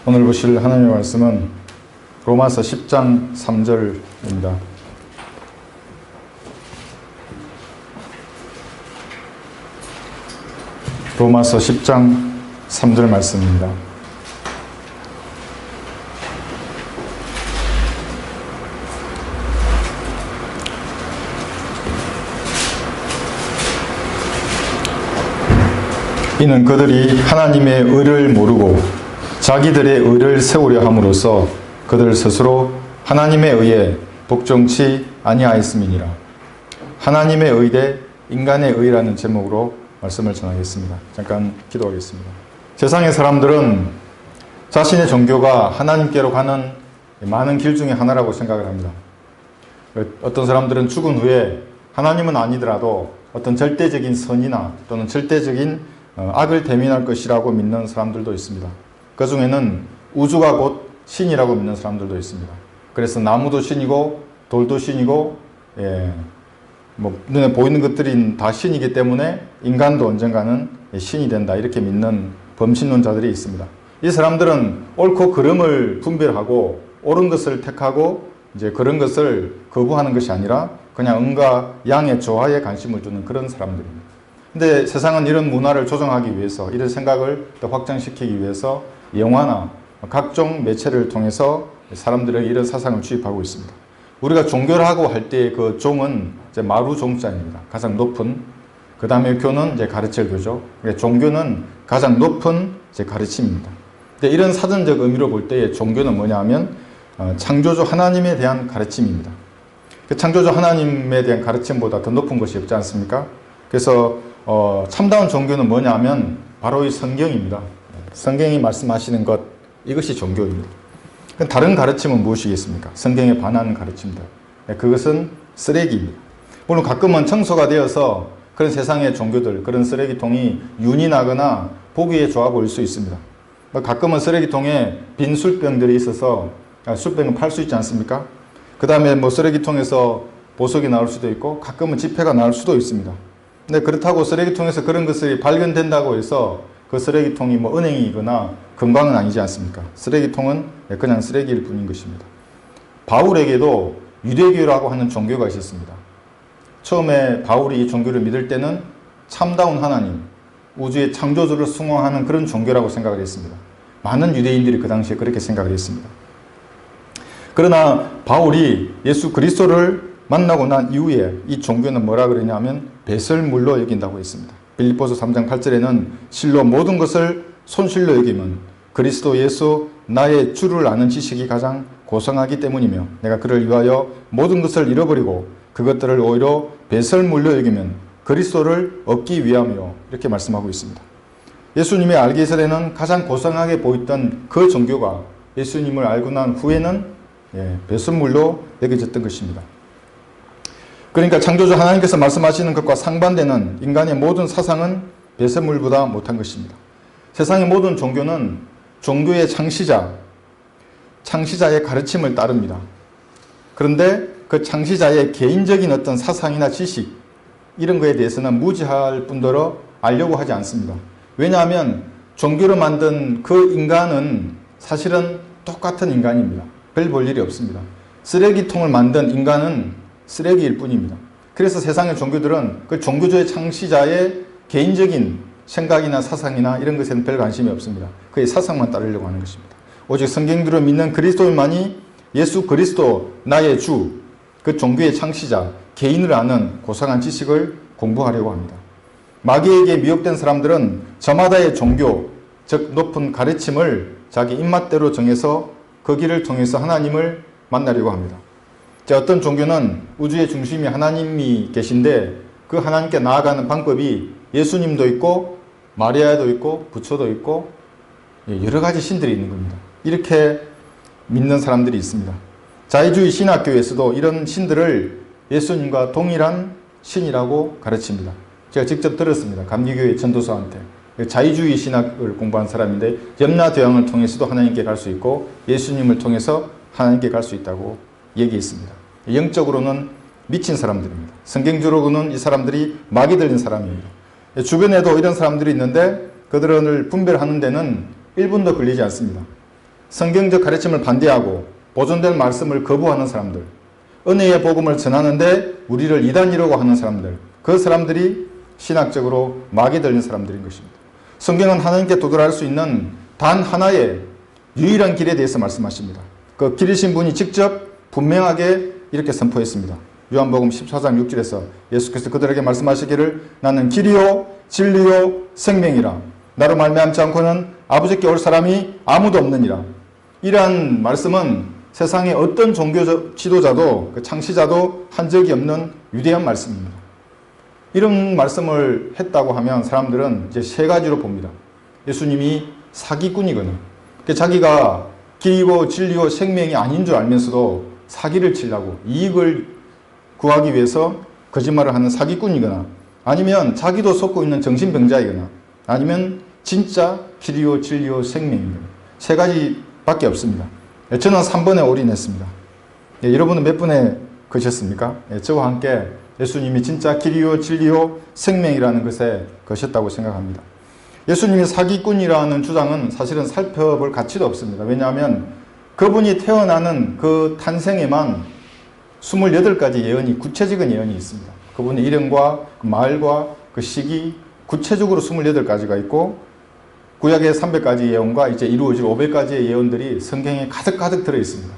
오늘 보실 하나님의 말씀은 로마서 10장 3절입니다. 로마서 10장 3절 말씀입니다. 이는 그들이 하나님의 의를 모르고 자기들의 의를 세우려 함으로써 그들 스스로 하나님의 의에 복종치 아니하였음이니라. 하나님의 의 대 인간의 의라는 제목으로 말씀을 전하겠습니다. 잠깐 기도하겠습니다. 세상의 사람들은 자신의 종교가 하나님께로 가는 많은 길 중에 하나라고 생각을 합니다. 어떤 사람들은 죽은 후에 하나님은 아니더라도 어떤 절대적인 선이나 또는 절대적인 악을 대면할 것이라고 믿는 사람들도 있습니다. 그 중에는 우주가 곧 신이라고 믿는 사람들도 있습니다. 그래서 나무도 신이고 돌도 신이고 눈에 보이는 것들이 다 신이기 때문에 인간도 언젠가는 신이 된다 이렇게 믿는 범신론자들이 있습니다. 이 사람들은 옳고 그름을 분별하고 옳은 것을 택하고 이제 그런 것을 거부하는 것이 아니라 그냥 응과 양의 조화에 관심을 두는 그런 사람들입니다. 근데 세상은 이런 문화를 조정하기 위해서 이런 생각을 더 확장시키기 위해서 영화나 각종 매체를 통해서 사람들에게 이런 사상을 주입하고 있습니다. 우리가 종교라고 할 때 그 종은 이제 마루 종자입니다. 가장 높은. 그 다음에 교는 이제 가르칠 교죠. 종교는 가장 높은 이제 가르침입니다. 근데 이런 사전적 의미로 볼 때 종교는 뭐냐 하면 창조주 하나님에 대한 가르침입니다. 그 창조주 하나님에 대한 가르침보다 더 높은 것이 없지 않습니까? 그래서 참다운 종교는 뭐냐 하면 바로 이 성경입니다. 성경이 말씀하시는 것, 이것이 종교입니다. 다른 가르침은 무엇이겠습니까? 성경에 반하는 가르침들. 그것은 쓰레기입니다. 물론 가끔은 청소가 되어서 그런 세상의 종교들, 그런 쓰레기통이 윤이 나거나 보기에 좋아 보일 수 있습니다. 가끔은 쓰레기통에 빈 술병들이 있어서 술병은 팔 수 있지 않습니까? 그 다음에 쓰레기통에서 보석이 나올 수도 있고 가끔은 지폐가 나올 수도 있습니다. 근데 그렇다고 쓰레기통에서 그런 것이 발견된다고 해서 그 쓰레기통이 은행이거나 금광은 아니지 않습니까? 쓰레기통은 그냥 쓰레기일 뿐인 것입니다. 바울에게도 유대교라고 하는 종교가 있었습니다. 처음에 바울이 이 종교를 믿을 때는 참다운 하나님, 우주의 창조주를 숭앙하는 그런 종교라고 생각을 했습니다. 많은 유대인들이 그 당시에 그렇게 생각을 했습니다. 그러나 바울이 예수 그리스도를 만나고 난 이후에 이 종교는 뭐라 그러냐면 배설물로 여긴다고 했습니다. 빌립보서 3장 8절에는 실로 모든 것을 손실로 여김은 그리스도 예수 나의 주를 아는 지식이 가장 고상하기 때문이며 내가 그를 위하여 모든 것을 잃어버리고 그것들을 오히려 배설물로 여기면 그리스도를 얻기 위함이요 이렇게 말씀하고 있습니다. 예수님의 알기 전에는 가장 고상하게 보였던 그 종교가 예수님을 알고 난 후에는 배설물로 여겨졌던 것입니다. 그러니까 창조주 하나님께서 말씀하시는 것과 상반되는 인간의 모든 사상은 배설물보다 못한 것입니다. 세상의 모든 종교는 종교의 창시자의 가르침을 따릅니다. 그런데 그 창시자의 개인적인 어떤 사상이나 지식 이런 거에 대해서는 무지할 뿐더러 알려고 하지 않습니다. 왜냐하면 종교를 만든 그 인간은 사실은 똑같은 인간입니다. 별 볼 일이 없습니다. 쓰레기통을 만든 인간은 쓰레기일 뿐입니다. 그래서 세상의 종교들은 그 종교주의 창시자의 개인적인 생각이나 사상이나 이런 것에는 별 관심이 없습니다. 그의 사상만 따르려고 하는 것입니다. 오직 성경대로 믿는 그리스도인만이 예수 그리스도 나의 주, 그 종교의 창시자, 개인을 아는 고상한 지식을 공부하려고 합니다. 마귀에게 미혹된 사람들은 저마다의 종교, 즉 높은 가르침을 자기 입맛대로 정해서 그 길을 통해서 하나님을 만나려고 합니다. 어떤 종교는 우주의 중심이 하나님이 계신데 그 하나님께 나아가는 방법이 예수님도 있고 마리아도 있고 부처도 있고 여러 가지 신들이 있는 겁니다. 이렇게 믿는 사람들이 있습니다. 자유주의 신학교에서도 이런 신들을 예수님과 동일한 신이라고 가르칩니다. 제가 직접 들었습니다. 감리교회 전도사한테. 자유주의 신학을 공부한 사람인데 염라대왕을 통해서도 하나님께 갈 수 있고 예수님을 통해서 하나님께 갈 수 있다고 얘기했습니다. 영적으로는 미친 사람들입니다. 성경적으로는 이 사람들이 마귀 들린 사람입니다. 주변에도 이런 사람들이 있는데 그들을 분별하는 데는 1분도 걸리지 않습니다. 성경적 가르침을 반대하고 보존된 말씀을 거부하는 사람들, 은혜의 복음을 전하는데 우리를 이단이라고 하는 사람들, 그 사람들이 신학적으로 막이 들린 사람들인 것입니다. 성경은 하나님께 도달할 수 있는 단 하나의 유일한 길에 대해서 말씀하십니다. 그 길이신 분이 직접 분명하게 이렇게 선포했습니다. 요한복음 14장 6절에서 예수께서 그들에게 말씀하시기를 나는 길이요 진리요 생명이라 나로 말미암지 않고는 아버지께 올 사람이 아무도 없느니라. 이러한 말씀은 세상의 어떤 종교 지도자도 창시자도 한 적이 없는 위대한 말씀입니다. 이런 말씀을 했다고 하면 사람들은 이제 세 가지로 봅니다. 예수님이 사기꾼이거나 자기가 길이고 진리고 생명이 아닌 줄 알면서도 사기를 치려고 이익을 구하기 위해서 거짓말을 하는 사기꾼이거나 아니면 자기도 속고 있는 정신병자이거나 아니면 진짜 길이요 진리요 생명이거나 세 가지밖에 없습니다. 저는 3번에 올인했습니다. 여러분은 몇 번에 거셨습니까? 저와 함께 예수님이 진짜 길이요 진리요 생명이라는 것에 거셨다고 생각합니다. 예수님이 사기꾼이라는 주장은 사실은 살펴볼 가치도 없습니다. 왜냐하면 그분이 태어나는 그 탄생에만 28가지 예언이 구체적인 예언이 있습니다. 그분의 이름과 그 마을과 그 시기 구체적으로 28가지가 있고 구약의 300가지 예언과 이제 이루어질 500가지의 예언들이 성경에 가득가득 들어있습니다.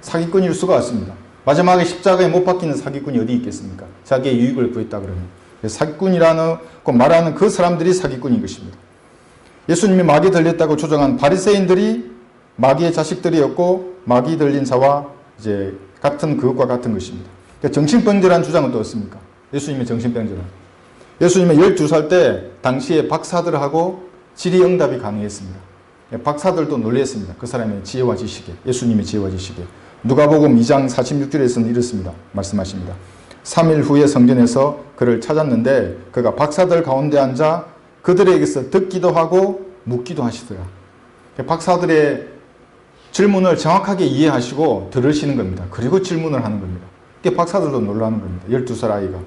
사기꾼일 수가 없습니다. 마지막에 십자가에 못 박히는 사기꾼이 어디 있겠습니까? 자기의 유익을 구했다 그러면. 사기꾼이라고 말하는 그 사람들이 사기꾼인 것입니다. 예수님이 마귀 들렸다고 주장한 바리새인들이 마귀의 자식들이었고 마귀 들린 자와 이제 같은 그것과 같은 것입니다. 정신병자라는 주장은 또 없습니까? 예수님의 정신병자라. 예수님은 12살 때 당시에 박사들하고 질의응답이 가능했습니다. 박사들도 놀랐습니다. 그 사람의 지혜와 지식에, 예수님의 지혜와 지식에. 누가복음 2장 46절에서는 이렇습니다. 말씀하십니다. 3일 후에 성전에서 그를 찾았는데 그가 박사들 가운데 앉아 그들에게서 듣기도 하고 묻기도 하시더라. 박사들의 질문을 정확하게 이해하시고 들으시는 겁니다. 그리고 질문을 하는 겁니다. 박사들도 놀라는 겁니다. 12살 아이가.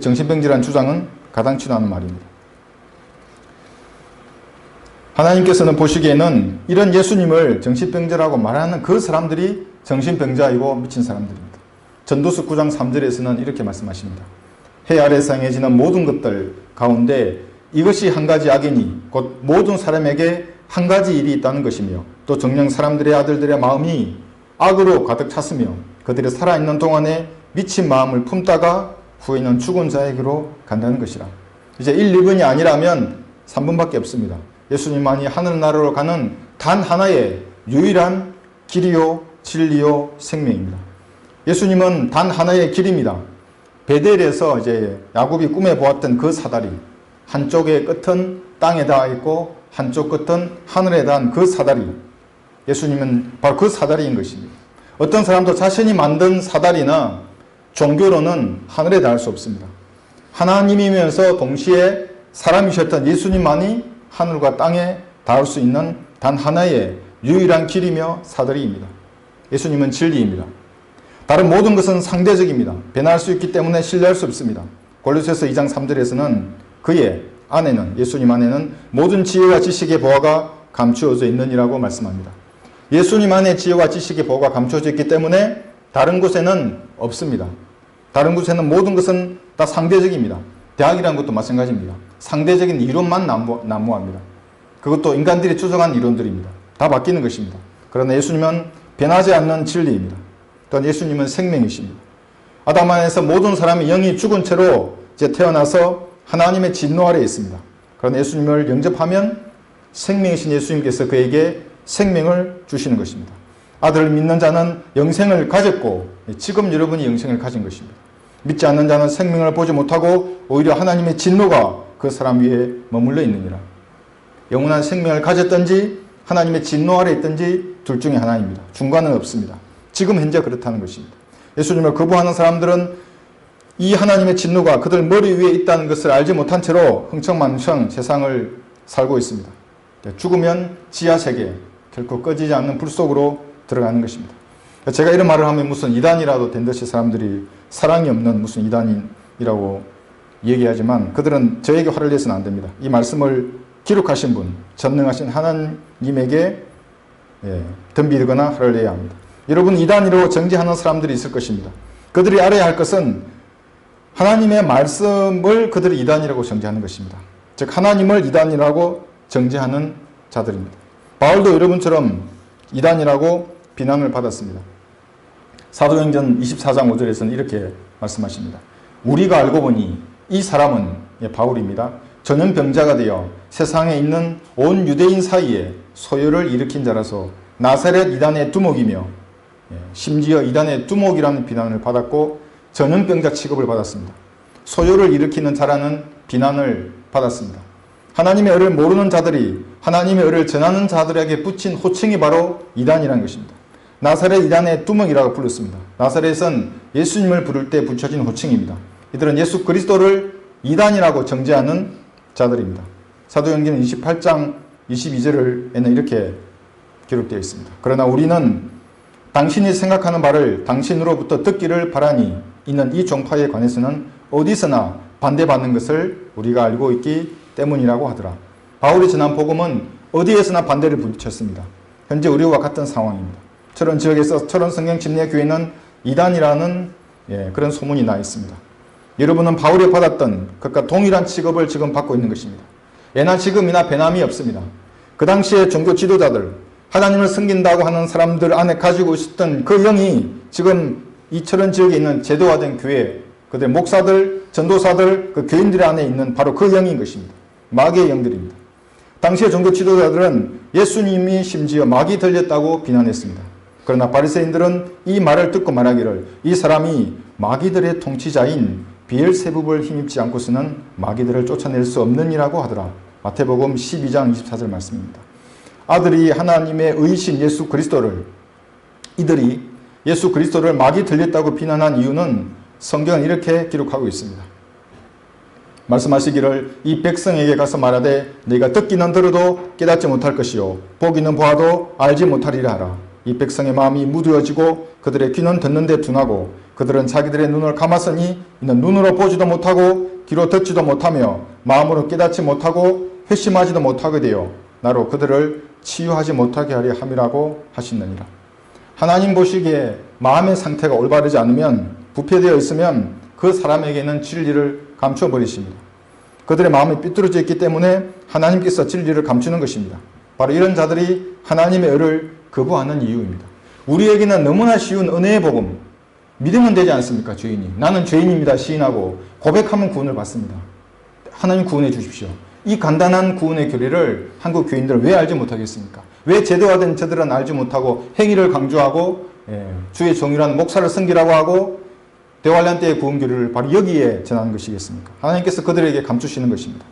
정신병자라는 주장은 가당치도 않은 말입니다. 하나님께서는 보시기에는 이런 예수님을 정신병자라고 말하는 그 사람들이 정신병자이고 미친 사람들입니다. 전도서 9장 3절에서는 이렇게 말씀하십니다. 해 아래에서 행해지는 모든 것들 가운데 이것이 한 가지 악이니 곧 모든 사람에게 한 가지 일이 있다는 것이며 또 정녕 사람들의 아들들의 마음이 악으로 가득 찼으며 그들이 살아있는 동안에 미친 마음을 품다가 후에는 죽은 자에게로 간다는 것이라. 이제 1, 2번이 아니라면 3번밖에 없습니다. 예수님만이 하늘나라로 가는 단 하나의 유일한 길이요 진리요 생명입니다. 예수님은 단 하나의 길입니다. 베델에서 이제 야곱이 꿈에 보았던 그 사다리, 한쪽의 끝은 땅에 닿아 있고 한쪽 끝은 하늘에 닿은 그 사다리, 예수님은 바로 그 사다리인 것입니다. 어떤 사람도 자신이 만든 사다리나 종교로는 하늘에 닿을 수 없습니다. 하나님이면서 동시에 사람이셨던 예수님만이 하늘과 땅에 닿을 수 있는 단 하나의 유일한 길이며 사다리입니다. 예수님은 진리입니다. 다른 모든 것은 상대적입니다. 변할 수 있기 때문에 신뢰할 수 없습니다. 골로새서 2장 3절에서는 그의 안에는, 예수님 안에는 모든 지혜와 지식의 보화가 감추어져 있느니라고 말씀합니다. 예수님 안에 지혜와 지식의 보화가 감추어져 있기 때문에 다른 곳에는 없습니다. 다른 곳에는 모든 것은 다 상대적입니다. 대학이라는 것도 마찬가지입니다. 상대적인 이론만 난무합니다. 그것도 인간들이 추정한 이론들입니다. 다 바뀌는 것입니다. 그러나 예수님은 변하지 않는 진리입니다. 또한 예수님은 생명이십니다. 아담 안에서 모든 사람이 영이 죽은 채로 이제 태어나서 하나님의 진노 아래에 있습니다. 그러나 예수님을 영접하면 생명이신 예수님께서 그에게 생명을 주시는 것입니다. 아들을 믿는 자는 영생을 가졌고 지금 여러분이 영생을 가진 것입니다. 믿지 않는 자는 생명을 보지 못하고 오히려 하나님의 진노가 그 사람 위에 머물러 있느니라. 영원한 생명을 가졌든지 하나님의 진노 아래 있든지 둘 중에 하나입니다. 중간은 없습니다. 지금 현재 그렇다는 것입니다. 예수님을 거부하는 사람들은 이 하나님의 진노가 그들 머리 위에 있다는 것을 알지 못한 채로 흥청망청 세상을 살고 있습니다. 죽으면 지하세계, 결코 꺼지지 않는 불 속으로 들어가는 것입니다. 제가 이런 말을 하면 무슨 이단이라도 된 듯이 사람들이 사랑이 없는 무슨 이단이라고 얘기하지만 그들은 저에게 화를 내서는 안 됩니다. 이 말씀을 기록하신 분, 전능하신 하나님에게 덤비거나 화를 내야 합니다. 여러분, 이단이라고 정죄하는 사람들이 있을 것입니다. 그들이 알아야 할 것은 하나님의 말씀을 그들이 이단이라고 정죄하는 것입니다. 즉 하나님을 이단이라고 정죄하는 자들입니다. 바울도 여러분처럼 이단이라고 비난을 받았습니다. 사도행전 24장 5절에서는 이렇게 말씀하십니다. 우리가 알고 보니 이 사람은, 바울입니다, 전염병자가 되어 세상에 있는 온 유대인 사이에 소요를 일으킨 자라서 나사렛 이단의 두목이며, 심지어 이단의 두목이라는 비난을 받았고 전염병자 취급을 받았습니다. 소요를 일으키는 자라는 비난을 받았습니다. 하나님의 의를 모르는 자들이 하나님의 의를 전하는 자들에게 붙인 호칭이 바로 이단이라는 것입니다. 나사렛 이단의 두목이라고 불렀습니다. 나사렛은 예수님을 부를 때 붙여진 호칭입니다. 이들은 예수 그리스도를 이단이라고 정죄하는 자들입니다. 사도행전 28장 22절에는 이렇게 기록되어 있습니다. 그러나 우리는 당신이 생각하는 바를 당신으로부터 듣기를 바라니 이는 이 종파에 관해서는 어디서나 반대받는 것을 우리가 알고 있기 때문이라고 하더라. 바울이 전한 복음은 어디에서나 반대를 부딪혔습니다. 현재 우리와 같은 상황입니다. 저런 지역에서 철원 성경 침례 교회는 이단이라는 그런 소문이 나 있습니다. 여러분은 바울이 받았던 그것과 동일한 취급을 지금 받고 있는 것입니다. 예나 지금이나 변함이 없습니다. 그 당시에 종교 지도자들, 하나님을 섬긴다고 하는 사람들 안에 가지고 있었던 그 영이 지금 이 철원 지역에 있는 제도화된 교회, 그들의 목사들, 전도사들, 그 교인들 안에 있는 바로 그 영인 것입니다. 마귀의 영들입니다. 당시의 종교 지도자들은 예수님이 심지어 마귀 들렸다고 비난했습니다. 그러나 바리새인들은 이 말을 듣고 말하기를 이 사람이 마귀들의 통치자인 비엘세붑을 힘입지 않고서는 마귀들을 쫓아낼 수 없느니라고 하더라. 마태복음 12장 24절 말씀입니다. 아들이 하나님의 의신 예수 그리스도를, 이들이 예수 그리스도를 마귀 들렸다고 비난한 이유는 성경은 이렇게 기록하고 있습니다. 말씀하시기를 이 백성에게 가서 말하되 네가 듣기는 들어도 깨닫지 못할 것이요 보기는 보아도 알지 못하리라 하라. 이 백성의 마음이 무뎌지고 그들의 귀는 듣는데 둔하고 그들은 자기들의 눈을 감았으니 이는 눈으로 보지도 못하고 귀로 듣지도 못하며 마음으로 깨닫지 못하고 회심하지도 못하게 되어 나로 그들을 치유하지 못하게 하려 함이라고 하시느니라. 하나님 보시기에 마음의 상태가 올바르지 않으면, 부패되어 있으면 그 사람에게는 진리를 감춰버리십니다. 그들의 마음이 삐뚤어져 있기 때문에 하나님께서 진리를 감추는 것입니다. 바로 이런 자들이 하나님의 의를 거부하는 이유입니다. 우리에게는 너무나 쉬운 은혜의 복음, 믿으면 되지 않습니까? 죄인이. 나는 죄인입니다. 시인하고 고백하면 구원을 받습니다. 하나님 구원해 주십시오. 이 간단한 구원의 교리를 한국 교인들은 왜 알지 못하겠습니까? 왜 제도화된 저들은 알지 못하고 행위를 강조하고 주의 종이라는 목사를 섬기라고 하고 대환란 때의 구원 교리를 바로 여기에 전하는 것이겠습니까? 하나님께서 그들에게 감추시는 것입니다.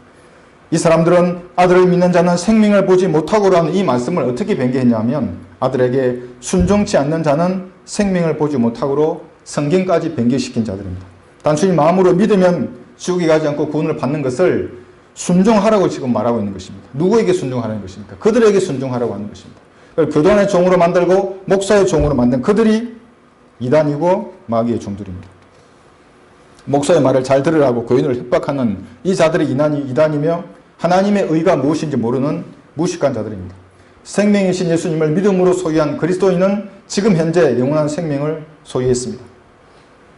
이 사람들은 아들을 믿는 자는 생명을 보지 못하고라는 이 말씀을 어떻게 변개했냐면 아들에게 순종치 않는 자는 생명을 보지 못하고로 성경까지 변개시킨 자들입니다. 단순히 마음으로 믿으면 지옥에 가지 않고 구원을 받는 것을 순종하라고 지금 말하고 있는 것입니다. 누구에게 순종하라는 것입니까? 그들에게 순종하라고 하는 것입니다. 교단의 종으로 만들고 목사의 종으로 만든 그들이 이단이고 마귀의 종들입니다. 목사의 말을 잘 들으라고 교인을 협박하는 이 자들이 이단이며 하나님의 의가 무엇인지 모르는 무식한 자들입니다. 생명이신 예수님을 믿음으로 소유한 그리스도인은 지금 현재 영원한 생명을 소유했습니다.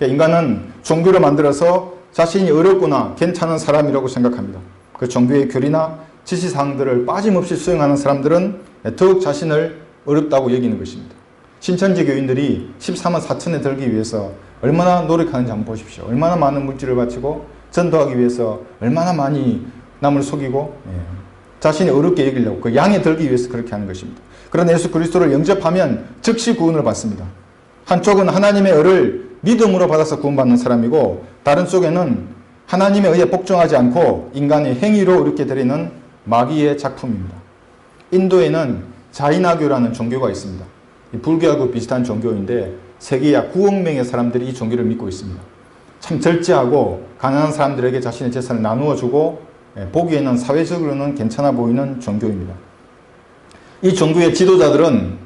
인간은 종교를 만들어서 자신이 어렵거나 괜찮은 사람이라고 생각합니다. 그 종교의 교리나 지시사항들을 빠짐없이 수행하는 사람들은 더욱 자신을 어렵다고 여기는 것입니다. 신천지 교인들이 14만 4천에 들기 위해서 얼마나 노력하는지 한번 보십시오. 얼마나 많은 물질을 바치고 전도하기 위해서 얼마나 많이 남을 속이고 자신이 어렵게 여기려고 그 양에 들기 위해서 그렇게 하는 것입니다. 그러나 예수 그리스도를 영접하면 즉시 구원을 받습니다. 한쪽은 하나님의 의를 믿음으로 받아서 구원받는 사람이고 다른 쪽에는 하나님의 의에 복종하지 않고 인간의 행위로 이렇게 드리는 마귀의 작품입니다. 인도에는 자이나교라는 종교가 있습니다. 불교하고 비슷한 종교인데 세계 약 9억 명의 사람들이 이 종교를 믿고 있습니다. 참 절제하고 가난한 사람들에게 자신의 재산을 나누어 주고 보기에는 사회적으로는 괜찮아 보이는 종교입니다. 이 종교의 지도자들은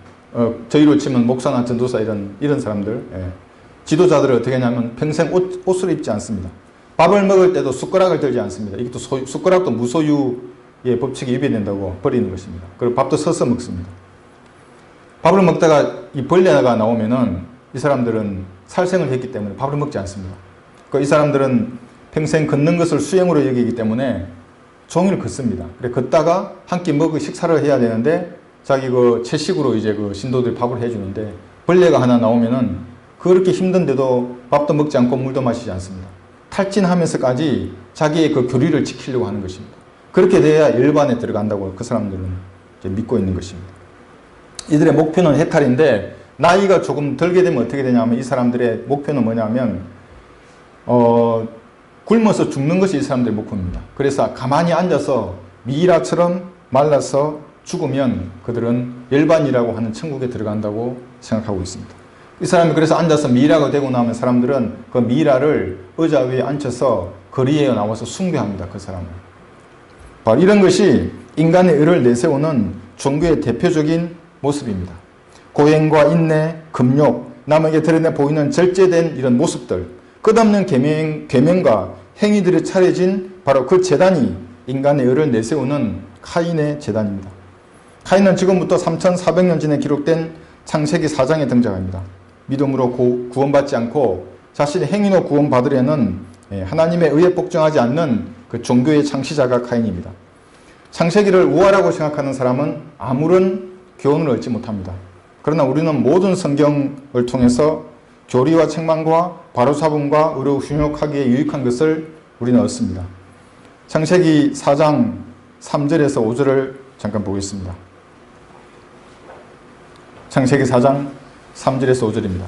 저희로 치면 목사나 전도사 이런 사람들, 지도자들을 어떻게 하냐면 평생 옷을 입지 않습니다. 밥을 먹을 때도 숟가락을 들지 않습니다. 이것도 숟가락도 무소유의 법칙에 위배된다고 버리는 것입니다. 그리고 밥도 서서 먹습니다. 밥을 먹다가 이 벌레가 나오면은 이 사람들은 살생을 했기 때문에 밥을 먹지 않습니다. 이 사람들은 평생 걷는 것을 수행으로 여기기 때문에 종일 걷습니다. 그래 걷다가 한 끼 먹고 식사를 해야 되는데 자기 그 채식으로 이제 그 신도들이 밥을 해주는데 벌레가 하나 나오면은 그렇게 힘든데도 밥도 먹지 않고 물도 마시지 않습니다. 탈진하면서까지 자기의 그 교리를 지키려고 하는 것입니다. 그렇게 돼야 열반에 들어간다고 그 사람들은 이제 믿고 있는 것입니다. 이들의 목표는 해탈인데 나이가 조금 들게 되면 어떻게 되냐면 이 사람들의 목표는 뭐냐면 굶어서 죽는 것이 이 사람들의 목표입니다. 그래서 가만히 앉아서 미이라처럼 말라서 죽으면 그들은 열반이라고 하는 천국에 들어간다고 생각하고 있습니다. 이 사람이 그래서 앉아서 미이라가 되고 나면 사람들은 그 미이라를 의자 위에 앉혀서 거리에 나와서 숭배합니다. 그 사람을. 바로 이런 것이 인간의 의를 내세우는 종교의 대표적인 모습입니다. 고행과 인내, 금욕, 남에게 드러내 보이는 절제된 이런 모습들, 끝없는 계명과 행위들이 차려진 바로 그 제단이 인간의 의를 내세우는 카인의 제단입니다. 카인은 지금부터 3400년 전에 기록된 창세기 4장에 등장합니다. 믿음으로 구원받지 않고 자신의 행위로 구원받으려는 하나님의 의에 복종하지 않는 그 종교의 창시자가 카인입니다. 창세기를 우화라고 생각하는 사람은 아무런 교훈을 얻지 못합니다. 그러나 우리는 모든 성경을 통해서 교리와 책망과 바로잡음과 의로 훈육하기에 유익한 것을 우리는 얻습니다. 창세기 4장 3절에서 5절을 잠깐 보겠습니다. 창세기 4장 3절에서 5절입니다.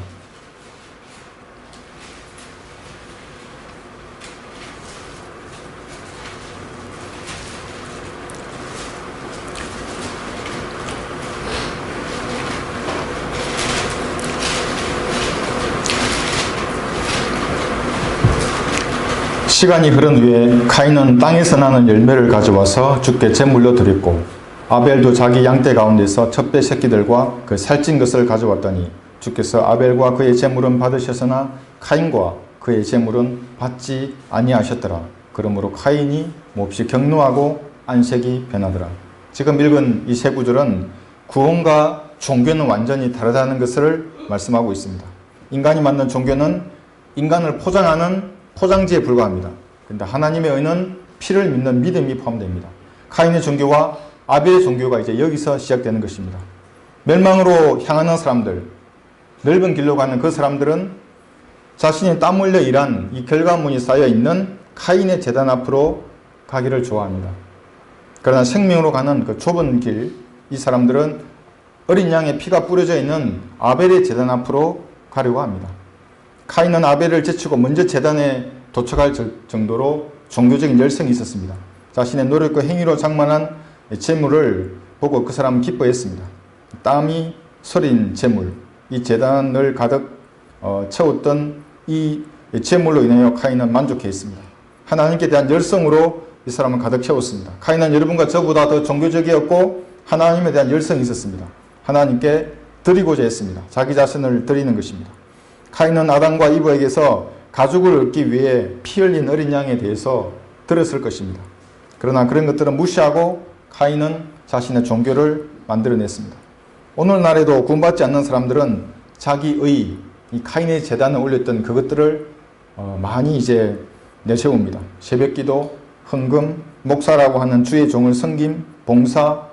시간이 흐른 후에 카인은 땅에서 나는 열매를 가져와서 주께 제물로 드렸고 아벨도 자기 양떼 가운데서 첫 배 새끼들과 그 살찐 것을 가져왔더니 주께서 아벨과 그의 제물은 받으셨으나 카인과 그의 제물은 받지 아니하셨더라. 그러므로 카인이 몹시 격노하고 안색이 변하더라. 지금 읽은 이 세 구절은 구원과 종교는 완전히 다르다는 것을 말씀하고 있습니다. 인간이 만든 종교는 인간을 포장하는 포장지에 불과합니다. 그런데 하나님의 의는 피를 믿는 믿음이 포함됩니다. 카인의 종교와 아벨의 종교가 이제 여기서 시작되는 것입니다. 멸망으로 향하는 사람들, 넓은 길로 가는 그 사람들은 자신이 땀 흘려 일한 이 결과물이 쌓여있는 카인의 제단 앞으로 가기를 좋아합니다. 그러나 생명으로 가는 그 좁은 길, 이 사람들은 어린 양의 피가 뿌려져 있는 아벨의 제단 앞으로 가려고 합니다. 카인은 아벨을 제치고 먼저 제단에 도착할 정도로 종교적인 열성이 있었습니다. 자신의 노력과 행위로 장만한 제물을 보고 그 사람은 기뻐했습니다. 땀이 서린 제물, 이 제단을 가득 채웠던 이 제물로 인하여 카인은 만족해했습니다. 하나님께 대한 열성으로 이 사람은 가득 채웠습니다. 카인은 여러분과 저보다 더 종교적이었고 하나님에 대한 열성이 있었습니다. 하나님께 드리고자 했습니다. 자기 자신을 드리는 것입니다. 카인은 아담과 이브에게서 가죽을 얻기 위해 피 흘린 어린 양에 대해서 들었을 것입니다. 그러나 그런 것들은 무시하고 카인은 자신의 종교를 만들어냈습니다. 오늘날에도 구원받지 않는 사람들은 자기의 이 카인의 제단에 올렸던 그것들을 많이 이제 내세웁니다. 새벽기도, 헌금, 목사라고 하는 주의 종을 섬김, 봉사,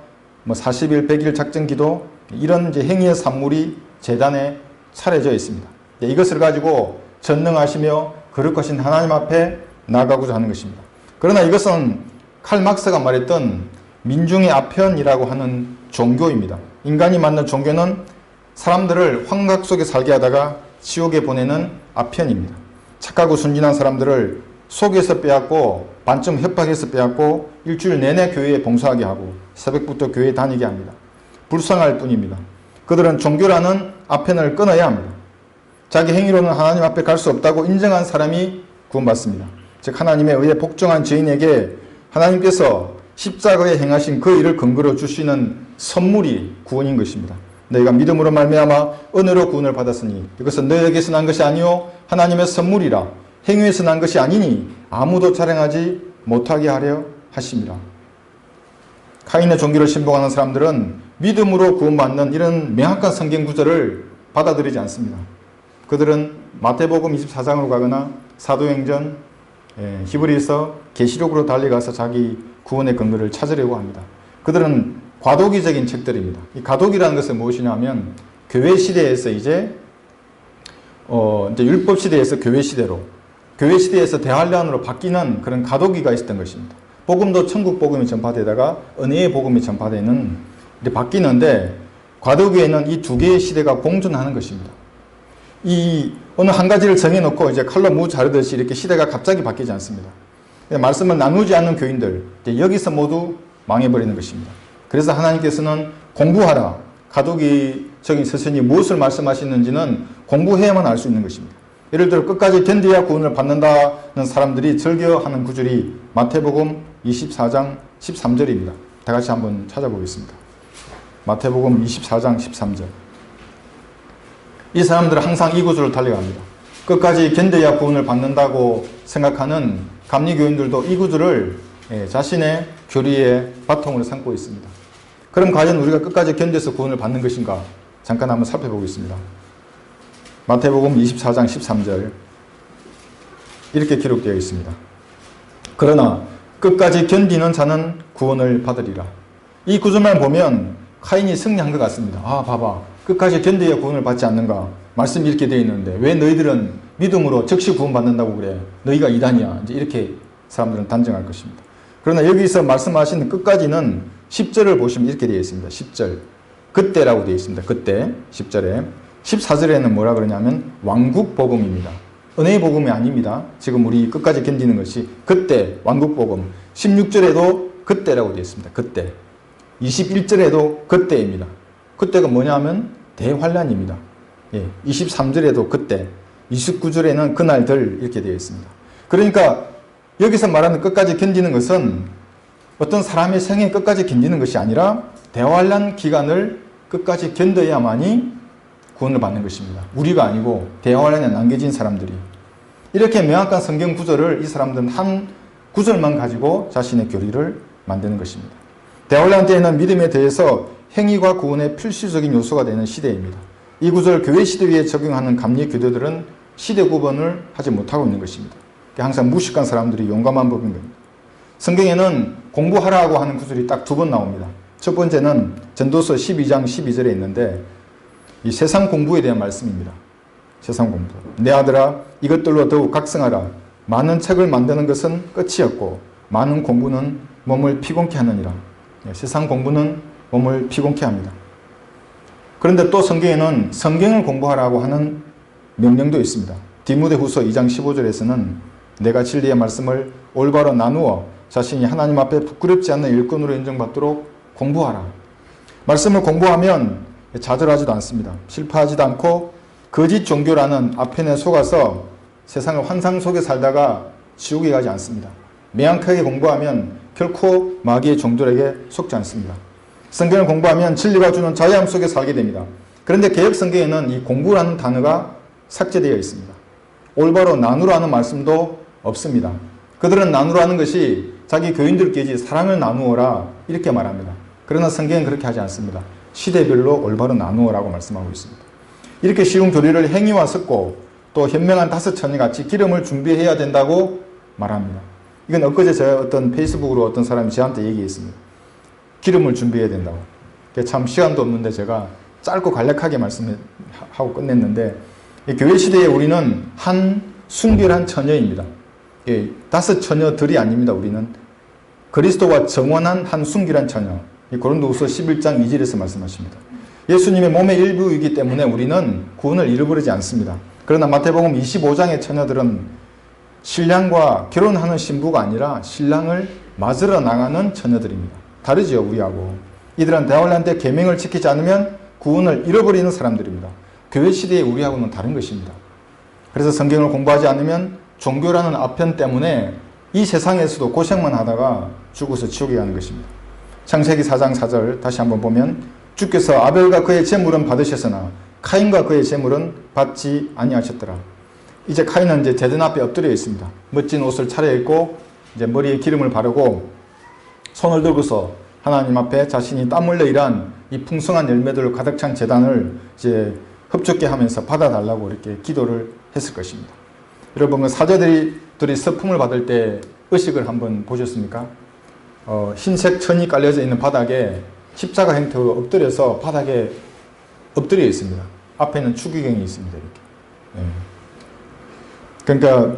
40일, 100일 작정기도 이런 이제 행위의 산물이 제단에 차려져 있습니다. 이것을 가지고 전능하시며 거룩하신 하나님 앞에 나아가고자 하는 것입니다. 그러나 이것은 칼 막스가 말했던 민중의 아편이라고 하는 종교입니다. 인간이 만든 종교는 사람들을 환각 속에 살게 하다가 지옥에 보내는 아편입니다. 착하고 순진한 사람들을 속에서 빼앗고 반쯤 협박해서 빼앗고 일주일 내내 교회에 봉사하게 하고 새벽부터 교회에 다니게 합니다. 불쌍할 뿐입니다. 그들은 종교라는 아편을 끊어야 합니다. 자기 행위로는 하나님 앞에 갈 수 없다고 인정한 사람이 구원받습니다. 즉 하나님의 의에 복종한 죄인에게 하나님께서 십자가에 행하신 그 일을 근거로 주시는 선물이 구원인 것입니다. 너희가 믿음으로 말미암아 은혜로 구원을 받았으니 이것은 너희에게서 난 것이 아니요 하나님의 선물이라 행위에서 난 것이 아니니 아무도 자랑하지 못하게 하려 하심이라. 카인의 종교를 신봉하는 사람들은 믿음으로 구원받는 이런 명확한 성경 구절을 받아들이지 않습니다. 그들은 마태복음 24장으로 가거나 사도행전, 히브리서, 계시록으로 달려가서 자기 구원의 근거를 찾으려고 합니다. 그들은 과도기적인 책들입니다. 이 과도기라는 것은 무엇이냐면 교회 시대에서 이제 율법 시대에서 교회 시대로, 교회 시대에서 대환란으로 바뀌는 그런 과도기가 있었던 것입니다. 복음도 천국 복음이 전파되다가 은혜의 복음이 전파되는 이렇게 바뀌는데, 과도기에는 이 두 개의 시대가 공존하는 것입니다. 이 어느 한 가지를 정해놓고 이제 칼로 무 자르듯이 이렇게 시대가 갑자기 바뀌지 않습니다. 말씀을 나누지 않는 교인들, 여기서 모두 망해버리는 것입니다. 그래서 하나님께서는 공부하라. 과도기적인 서신이 무엇을 말씀하시는지는 공부해야만 알 수 있는 것입니다. 예를 들어 끝까지 견뎌야 구원을 받는다는 사람들이 즐겨하는 구절이 마태복음 24장 13절입니다. 다 같이 한번 찾아보겠습니다. 마태복음 24장 13절. 이 사람들은 항상 이 구절을 달려갑니다. 끝까지 견뎌야 구원을 받는다고 생각하는 감리교인들도 이 구절을 자신의 교리의 바통으로 삼고 있습니다. 그럼 과연 우리가 끝까지 견뎌서 구원을 받는 것인가? 잠깐 한번 살펴보겠습니다. 마태복음 24장 13절 이렇게 기록되어 있습니다. 그러나 끝까지 견디는 자는 구원을 받으리라. 이 구절만 보면 카인이 승리한 것 같습니다. 아, 봐봐. 끝까지 견뎌야 구원을 받지 않는가? 말씀이 이렇게 되어 있는데 왜 너희들은 믿음으로 즉시 구원받는다고 그래? 너희가 이단이야. 이제 이렇게 사람들은 단정할 것입니다. 그러나 여기서 말씀하시는 끝까지는 10절을 보시면 이렇게 되어 있습니다. 10절. 그때라고 되어 있습니다. 그때. 10절에. 14절에는 뭐라 그러냐면 왕국 복음입니다. 은혜의 복음이 아닙니다. 지금 우리 끝까지 견디는 것이 그때 왕국 복음. 16절에도 그때라고 되어 있습니다. 그때. 21절에도 그때입니다. 그때가 뭐냐면 대환란입니다. 23절에도 그때. 29절에는 그날들 이렇게 되어 있습니다. 그러니까 여기서 말하는 끝까지 견디는 것은 어떤 사람의 생에 끝까지 견디는 것이 아니라 대환란 기간을 끝까지 견뎌야만이 구원을 받는 것입니다. 우리가 아니고 대환란에 남겨진 사람들이. 이렇게 명확한 성경 구절을 이 사람들은 한 구절만 가지고 자신의 교리를 만드는 것입니다. 대환란 때에는 믿음에 대해서 행위가 구원의 필수적인 요소가 되는 시대입니다. 이 구절 교회 시대 위에 적용하는 감리 교도들은 시대 구분을 하지 못하고 있는 것입니다. 항상 무식한 사람들이 용감한 법인 겁니다. 성경에는 공부하라고 하는 구절이 딱 두 번 나옵니다. 첫 번째는 전도서 12장 12절에 있는데 이 세상 공부에 대한 말씀입니다. 세상 공부. 내 아들아 이것들로 더욱 각성하라. 많은 책을 만드는 것은 끝이 없고 많은 공부는 몸을 피곤케 하느니라. 세상 공부는 몸을 피곤케 합니다. 그런데 또 성경에는 성경을 공부하라고 하는 명령도 있습니다. 디모데후서 2장 15절에서는 내가 진리의 말씀을 올바로 나누어 자신이 하나님 앞에 부끄럽지 않는 일꾼으로 인정받도록 공부하라. 말씀을 공부하면 좌절하지도 않습니다. 실패하지도 않고 거짓 종교라는 아편에 속아서 세상의 환상 속에 살다가 지옥에 가지 않습니다. 명확하게 공부하면 결코 마귀의 종들에게 속지 않습니다. 성경을 공부하면 진리가 주는 자유함 속에 살게 됩니다. 그런데 개역 성경에는 이 공부라는 단어가 삭제되어 있습니다. 올바로 나누라는 말씀도 없습니다. 그들은 나누라는 것이 자기 교인들끼리 사랑을 나누어라 이렇게 말합니다. 그러나 성경은 그렇게 하지 않습니다. 시대별로 올바로 나누어라고 말씀하고 있습니다. 이렇게 쉬운 교리를 행위와 섞고 또 현명한 다섯 처녀같이 기름을 준비해야 된다고 말합니다. 이건 엊그제 제가 어떤 페이스북으로 어떤 사람이 저한테 얘기했습니다. 기름을 준비해야 된다고. 참 시간도 없는데 제가 짧고 간략하게 말씀하고 끝냈는데 교회 시대에 우리는 한 순결한 처녀입니다. 다섯 처녀들이 아닙니다. 우리는 그리스도와 정원한 한 순결한 처녀. 고린도후서 11장 2절에서 말씀하십니다. 예수님의 몸의 일부이기 때문에 우리는 구원을 잃어버리지 않습니다. 그러나 마태복음 25장의 처녀들은 신랑과 결혼하는 신부가 아니라 신랑을 맞으러 나가는 처녀들입니다. 다르지요, 우리하고. 이들은 대환란 때 계명을 지키지 않으면 구원을 잃어버리는 사람들입니다. 교회 시대의 우리하고는 다른 것입니다. 그래서 성경을 공부하지 않으면 종교라는 아편 때문에 이 세상에서도 고생만 하다가 죽어서 지옥에 가는 것입니다. 창세기 4장 4절 다시 한번 보면 주께서 아벨과 그의 제물은 받으셨으나 카인과 그의 제물은 받지 아니하셨더라. 이제 카인은 이제 제단 앞에 엎드려 있습니다. 멋진 옷을 차려입고 이제 머리에 기름을 바르고 손을 들고서 하나님 앞에 자신이 땀 흘려 일한 이 풍성한 열매들로 가득 찬 제단을 이제 흡족해 하면서 받아달라고 이렇게 기도를 했을 것입니다. 여러분, 사제들이 서품을 받을 때 의식을 한번 보셨습니까? 흰색 천이 깔려져 있는 바닥에 십자가 형태로 엎드려서 바닥에 엎드려 있습니다. 앞에는 추기경이 있습니다. 이렇게. 그러니까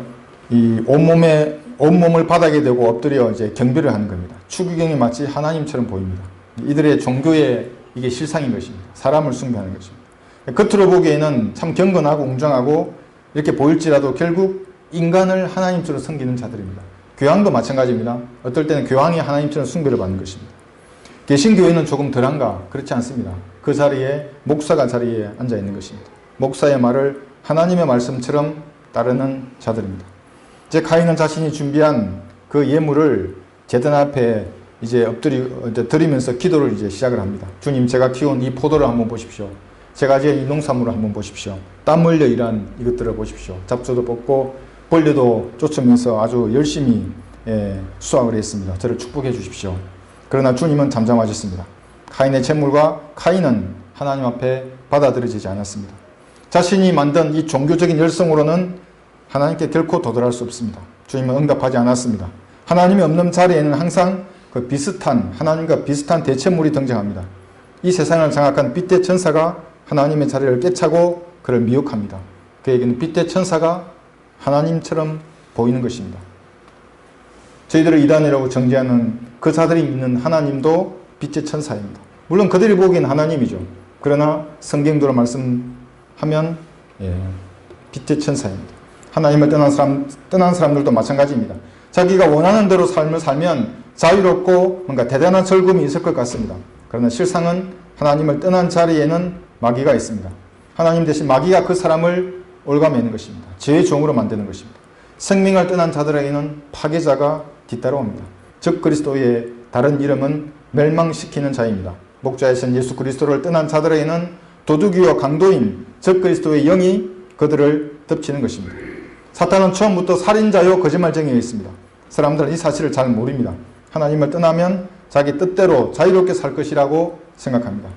이 온몸을 바닥에 대고 엎드려 이제 경배를 하는 겁니다. 추기경이 마치 하나님처럼 보입니다. 이들의 종교의 이게 실상인 것입니다. 사람을 숭배하는 것입니다. 겉으로 보기에는 참 경건하고 웅장하고 이렇게 보일지라도 결국 인간을 하나님처럼 섬기는 자들입니다. 교황도 마찬가지입니다. 어떨 때는 교황이 하나님처럼 숭배를 받는 것입니다. 개신교회는 조금 덜한가? 그렇지 않습니다. 그 자리에 목사가 자리에 앉아 있는 것입니다. 목사의 말을 하나님의 말씀처럼 따르는 자들입니다. 이제 가인은 자신이 준비한 그 예물을 제단 앞에 이제 드리면서 기도를 이제 시작을 합니다. 주님, 제가 키운 이 포도를 한번 보십시오. 제가 지은 이 농산물을 한번 보십시오. 땀 흘려 일한 이것들을 보십시오. 잡초도 뽑고 벌레도 쫓으면서 아주 열심히 수확을 했습니다. 저를 축복해 주십시오. 그러나 주님은 잠잠하셨습니다. 가인의 제물과 카인은 하나님 앞에 받아들여지지 않았습니다. 자신이 만든 이 종교적인 열성으로는 하나님께 결코 도달할 수 없습니다. 주님은 응답하지 않았습니다. 하나님이 없는 자리에는 항상 그 하나님과 비슷한 대체물이 등장합니다. 이 세상을 장악한 빛의 천사가 하나님의 자리를 깨차고 그를 미혹합니다. 그에게는 빛의 천사가 하나님처럼 보이는 것입니다. 저희들을 이단이라고 정죄하는 그 자들이 믿는 하나님도 빛의 천사입니다. 물론 그들이 보기엔 하나님이죠. 그러나 성경대로 말씀하면 빛의 천사입니다. 하나님을 떠난 사람들도 마찬가지입니다. 자기가 원하는 대로 삶을 살면 자유롭고 뭔가 대단한 즐거움이 있을 것 같습니다. 그러나 실상은 하나님을 떠난 자리에는 마귀가 있습니다. 하나님 대신 마귀가 그 사람을 올가매는 것입니다. 죄의 종으로 만드는 것입니다. 생명을 떠난 자들에게는 파괴자가 뒤따라옵니다. 즉 그리스도의 다른 이름은 멸망시키는 자입니다. 목자이신 예수 그리스도를 떠난 자들에게는 도둑이요 강도인 즉 그리스도의 영이 그들을 덮치는 것입니다. 사탄은 처음부터 살인자요 거짓말쟁이에 있습니다. 사람들은 이 사실을 잘 모릅니다. 하나님을 떠나면 자기 뜻대로 자유롭게 살 것이라고 생각합니다.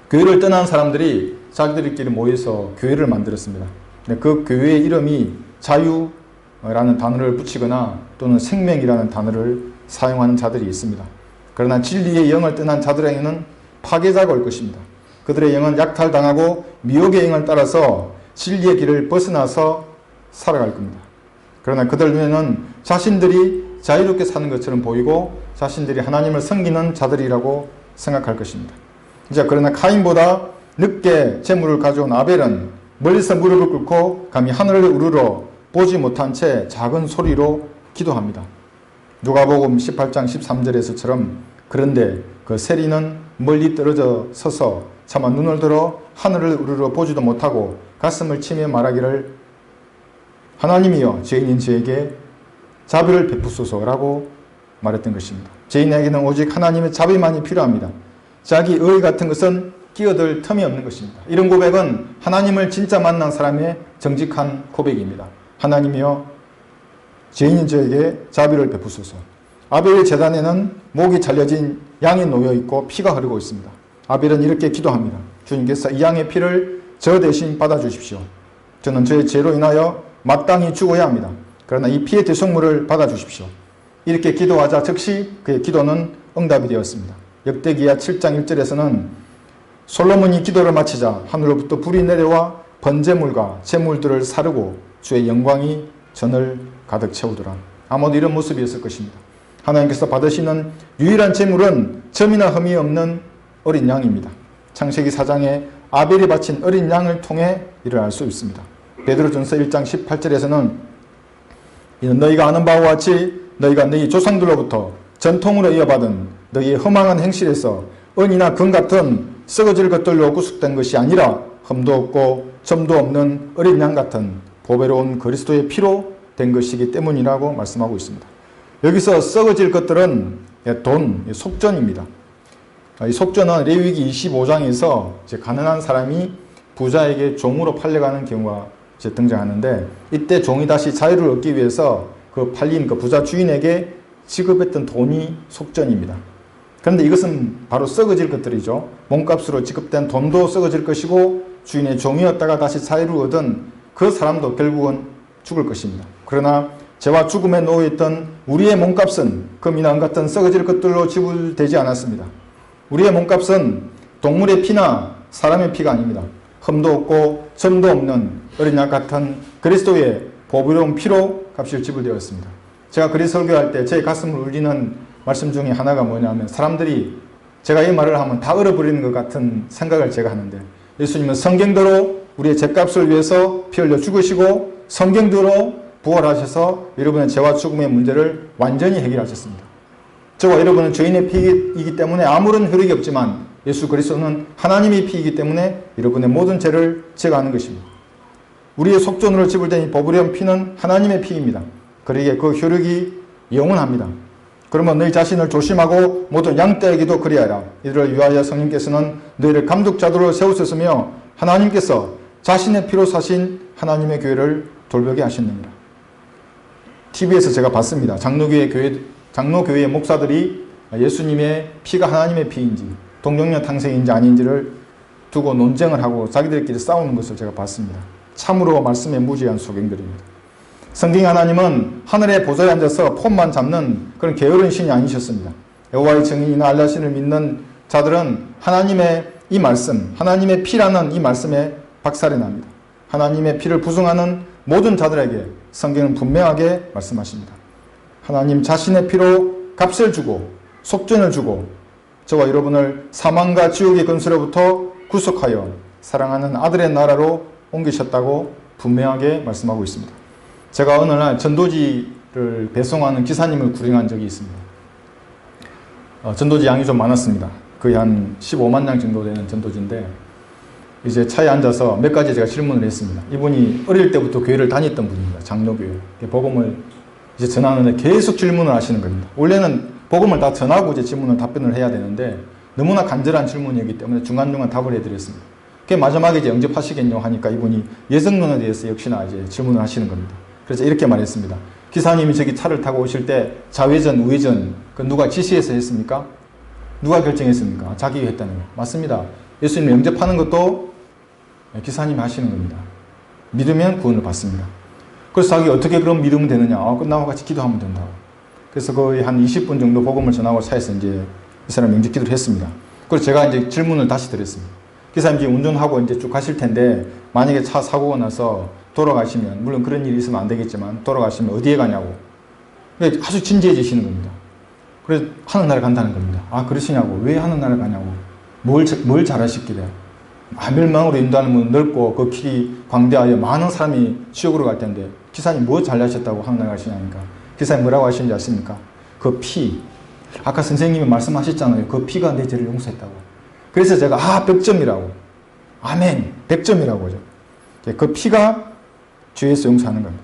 교회를 떠난 사람들이 자기들끼리 모여서 교회를 만들었습니다. 그 교회의 이름이 자유라는 단어를 붙이거나 또는 생명이라는 단어를 사용하는 자들이 있습니다. 그러나 진리의 영을 떠난 자들에게는 파괴자가 올 것입니다. 그들의 영은 약탈당하고 미혹의 영을 따라서 진리의 길을 벗어나서 살아갈 겁니다. 그러나 그들 눈에는 자신들이 자유롭게 사는 것처럼 보이고 자신들이 하나님을 섬기는 자들이라고 생각할 것입니다. 이제 그러나 카인보다 늦게 제물을 가져온 아벨은 멀리서 무릎을 꿇고 감히 하늘을 우러러 보지 못한 채 작은 소리로 기도합니다. 누가복음 18장 13절에서처럼 그런데 그 세리는 멀리 떨어져 서서 차마 눈을 들어 하늘을 우러러 보지도 못하고 가슴을 치며 말하기를 하나님이여 죄인인 저에게 자비를 베푸소서라고 말했던 것입니다. 죄인에게는 오직 하나님의 자비만이 필요합니다. 자기 의 같은 것은 끼어들 틈이 없는 것입니다. 이런 고백은 하나님을 진짜 만난 사람의 정직한 고백입니다. 하나님이여 죄인인 저에게 자비를 베푸소서. 아벨의 제단에는 목이 잘려진 양이 놓여있고 피가 흐르고 있습니다. 아벨은 이렇게 기도합니다. 주님께서 이 양의 피를 저 대신 받아주십시오. 저는 저의 죄로 인하여 마땅히 죽어야 합니다. 그러나 이 피의 대속물을 받아주십시오. 이렇게 기도하자 즉시 그의 기도는 응답이 되었습니다. 역대기야 7장 1절에서는 솔로몬이 기도를 마치자 하늘로부터 불이 내려와 번제물과 제물들을 사르고 주의 영광이 전을 가득 채우더라. 아마도 이런 모습이었을 것입니다. 하나님께서 받으시는 유일한 제물은 점이나 흠이 없는 어린 양입니다. 창세기 4장에 아벨이 바친 어린 양을 통해 이를 알 수 있습니다. 베드로전서 1장 18절에서는 이는 너희가 아는 바와 같이 너희가 너희 조상들로부터 전통으로 이어받은 너희의 허망한 행실에서 은이나 금 같은 썩어질 것들로 구속된 것이 아니라 흠도 없고 점도 없는 어린 양 같은 보배로운 그리스도의 피로 된 것이기 때문이라고 말씀하고 있습니다. 여기서 썩어질 것들은 돈, 속전입니다. 이 속전은 레위기 25장에서 가난한 사람이 부자에게 종으로 팔려가는 경우가 등장하는데 이때 종이 다시 자유를 얻기 위해서 그 팔린 그 부자 주인에게 지급했던 돈이 속전입니다. 그런데 이것은 바로 썩어질 것들이죠. 몸값으로 지급된 돈도 썩어질 것이고 주인의 종이었다가 다시 자유를 얻은 그 사람도 결국은 죽을 것입니다. 그러나 죄와 죽음에 놓여있던 우리의 몸값은 금이나 은 같은 썩어질 것들로 지불되지 않았습니다. 우리의 몸값은 동물의 피나 사람의 피가 아닙니다. 흠도 없고 점도 없는 어린 양 같은 그리스도의 보배로운 피로 값이 지불되었습니다. 제가 그리 설교할 때 제 가슴을 울리는 말씀 중에 하나가 뭐냐면 사람들이 제가 이 말을 하면 다 얼어버리는 것 같은 생각을 제가 하는데 예수님은 성경대로 우리의 죄값을 위해서 피 흘려 죽으시고 성경대로 부활하셔서 여러분의 죄와 죽음의 문제를 완전히 해결하셨습니다. 저와 여러분은 죄인의 피이기 때문에 아무런 효력이 없지만 예수 그리스도는 하나님의 피이기 때문에 여러분의 모든 죄를 제거하는 것입니다. 우리의 속전으로 지불된 이 보배로운 피는 하나님의 피입니다. 그러기에 그 효력이 영원합니다. 그러면 너희 자신을 조심하고 모든 양떼에게도 그리하라. 이들을 위하여 성령께서는 너희를 감독자도로 세우셨으며 하나님께서 자신의 피로 사신 하나님의 교회를 돌보게 하셨느니라. TV에서 제가 봤습니다. 장로교회의 목사들이 예수님의 피가 하나님의 피인지 동정녀 탕생인지 아닌지를 두고 논쟁을 하고 자기들끼리 싸우는 것을 제가 봤습니다. 참으로 말씀에 무지한 소경들입니다. 성경 하나님은 하늘의 보좌에 앉아서 폰만 잡는 그런 게으른 신이 아니셨습니다. 여호와의 증인이나 알라신을 믿는 자들은 하나님의 이 말씀, 하나님의 피라는 이 말씀에 박살이 납니다. 하나님의 피를 부정하는 모든 자들에게 성경은 분명하게 말씀하십니다. 하나님 자신의 피로 값을 주고 속전을 주고 저와 여러분을 사망과 지옥의 근수로부터 구속하여 사랑하는 아들의 나라로 옮기셨다고 분명하게 말씀하고 있습니다. 제가 어느 날 전도지를 배송하는 기사님을 구경한 적이 있습니다. 전도지 양이 좀 많았습니다. 거의 한 15만 장 정도 되는 전도지인데 이제 차에 앉아서 몇 가지 제가 질문을 했습니다. 이분이 어릴 때부터 교회를 다녔던 분입니다. 장로교회. 복음을 이제 전하는데 계속 질문을 하시는 겁니다. 원래는 복음을 다 전하고 이제 질문을 답변을 해야 되는데 너무나 간절한 질문이기 때문에 중간중간 답을 해드렸습니다. 마지막에 이제 영접하시겠냐고 하니까 이분이 예성론에 대해서 역시나 이제 질문을 하시는 겁니다. 그래서 이렇게 말했습니다. 기사님이 저기 차를 타고 오실 때 좌회전, 우회전 그 누가 지시해서 했습니까? 누가 결정했습니까? 자기가 했다는 거예요. 맞습니다. 예수님을 영접하는 것도 기사님이 하시는 겁니다. 믿으면 구원을 받습니다. 그래서 자기 어떻게 그럼 믿으면 되느냐? 끝나고 같이 기도하면 된다고. 그래서 거의 한 20분 정도 복음을 전하고 차에서 이제 이 사람 영접 기도를 했습니다. 그래서 제가 이제 질문을 다시 드렸습니다. 기사님 지금 운전하고 이제 쭉 가실 텐데 만약에 차 사고가 나서 돌아가시면 물론 그런 일이 있으면 안 되겠지만 돌아가시면 어디에 가냐고. 아주 진지해지시는 겁니다. 그래서 하늘나라 간다는 겁니다. 아 그러시냐고. 왜 하늘나라 가냐고. 뭘 잘하셨길래. 멸망으로 인도하는 넓고 그 길이 광대하여 많은 사람이 지옥으로 갈 텐데 기사님 뭐 잘하셨다고 하늘나라 가시냐니까. 기사님 뭐라고 하시는지 아십니까? 그 피. 아까 선생님이 말씀하셨잖아요. 그 피가 내 죄를 용서했다고. 그래서 제가 100점이라고. 아멘. 100점이라고. 그 피가 죄에서 용서하는 겁니다.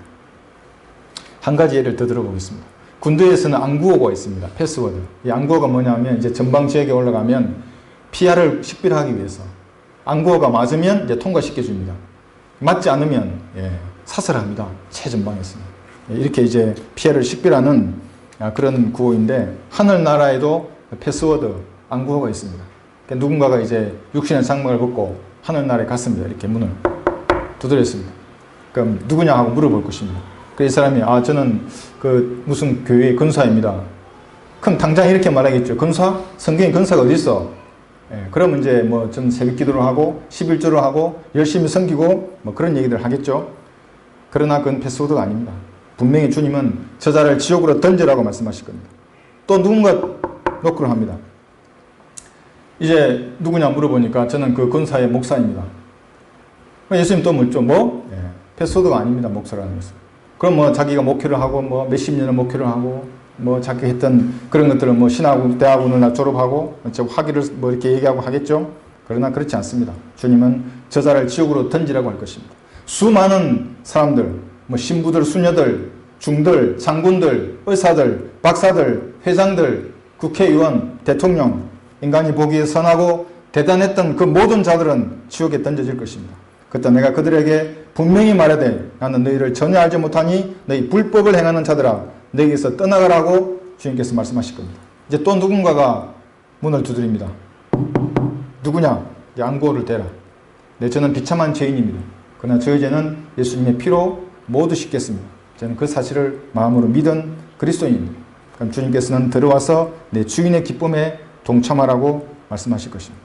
한 가지 예를 더 들어보겠습니다. 군대에서는 안구호가 있습니다. 패스워드. 이 안구호가 뭐냐면 이제 전방 지역에 올라가면 피아를 식별하기 위해서 안구호가 맞으면 이제 통과시켜줍니다. 맞지 않으면 사살합니다. 최전방에서는. 이렇게 이제 피해를 식별하는 그런 구호인데 하늘나라에도 패스워드 안구호가 있습니다. 그러니까 누군가가 이제 육신의 장막을 벗고 하늘나라에 갔습니다. 이렇게 문을 두드렸습니다. 그럼 누구냐 하고 물어볼 것입니다. 그래서 이 사람이 저는 그 무슨 교회의 근사입니다. 그럼 당장 이렇게 말하겠죠. 근사? 성경에 근사가 어디 있어? 그러면 이제 뭐 전 새벽 기도를 하고 11조를 하고 열심히 섬기고 뭐 그런 얘기들 하겠죠. 그러나 그건 패스워드가 아닙니다. 분명히 주님은 저자를 지옥으로 던지라고 말씀하실 겁니다. 또 누군가 노크를 합니다. 이제 누구냐 물어보니까 저는 그 근사의 목사입니다. 예수님 또 묻죠. 패스워드가 아닙니다. 목사라는 것은. 그럼 뭐 자기가 목회를 하고 뭐 몇십 년을 목회를 하고 뭐 자기 했던 그런 것들을 뭐 신학원, 대학원을 졸업하고 학위를 뭐 이렇게 얘기하고 하겠죠. 그러나 그렇지 않습니다. 주님은 저자를 지옥으로 던지라고 할 것입니다. 수많은 사람들, 뭐 신부들, 수녀들, 중들, 장군들, 의사들, 박사들, 회장들, 국회의원, 대통령, 인간이 보기에 선하고 대단했던 그 모든 자들은 지옥에 던져질 것입니다. 그때 내가 그들에게 분명히 말하되 나는 너희를 전혀 알지 못하니 너희 불법을 행하는 자들아 너희에게서 떠나가라고 주님께서 말씀하실 겁니다. 이제 또 누군가가 문을 두드립니다. 누구냐? 양보를 대라. 네, 저는 비참한 죄인입니다. 그러나 저의 죄는 예수님의 피로 모두 씻겠습니다. 저는 그 사실을 마음으로 믿은 그리스도인입니다. 그럼 주님께서는 들어와서 내 주인의 기쁨에 동참하라고 말씀하실 것입니다.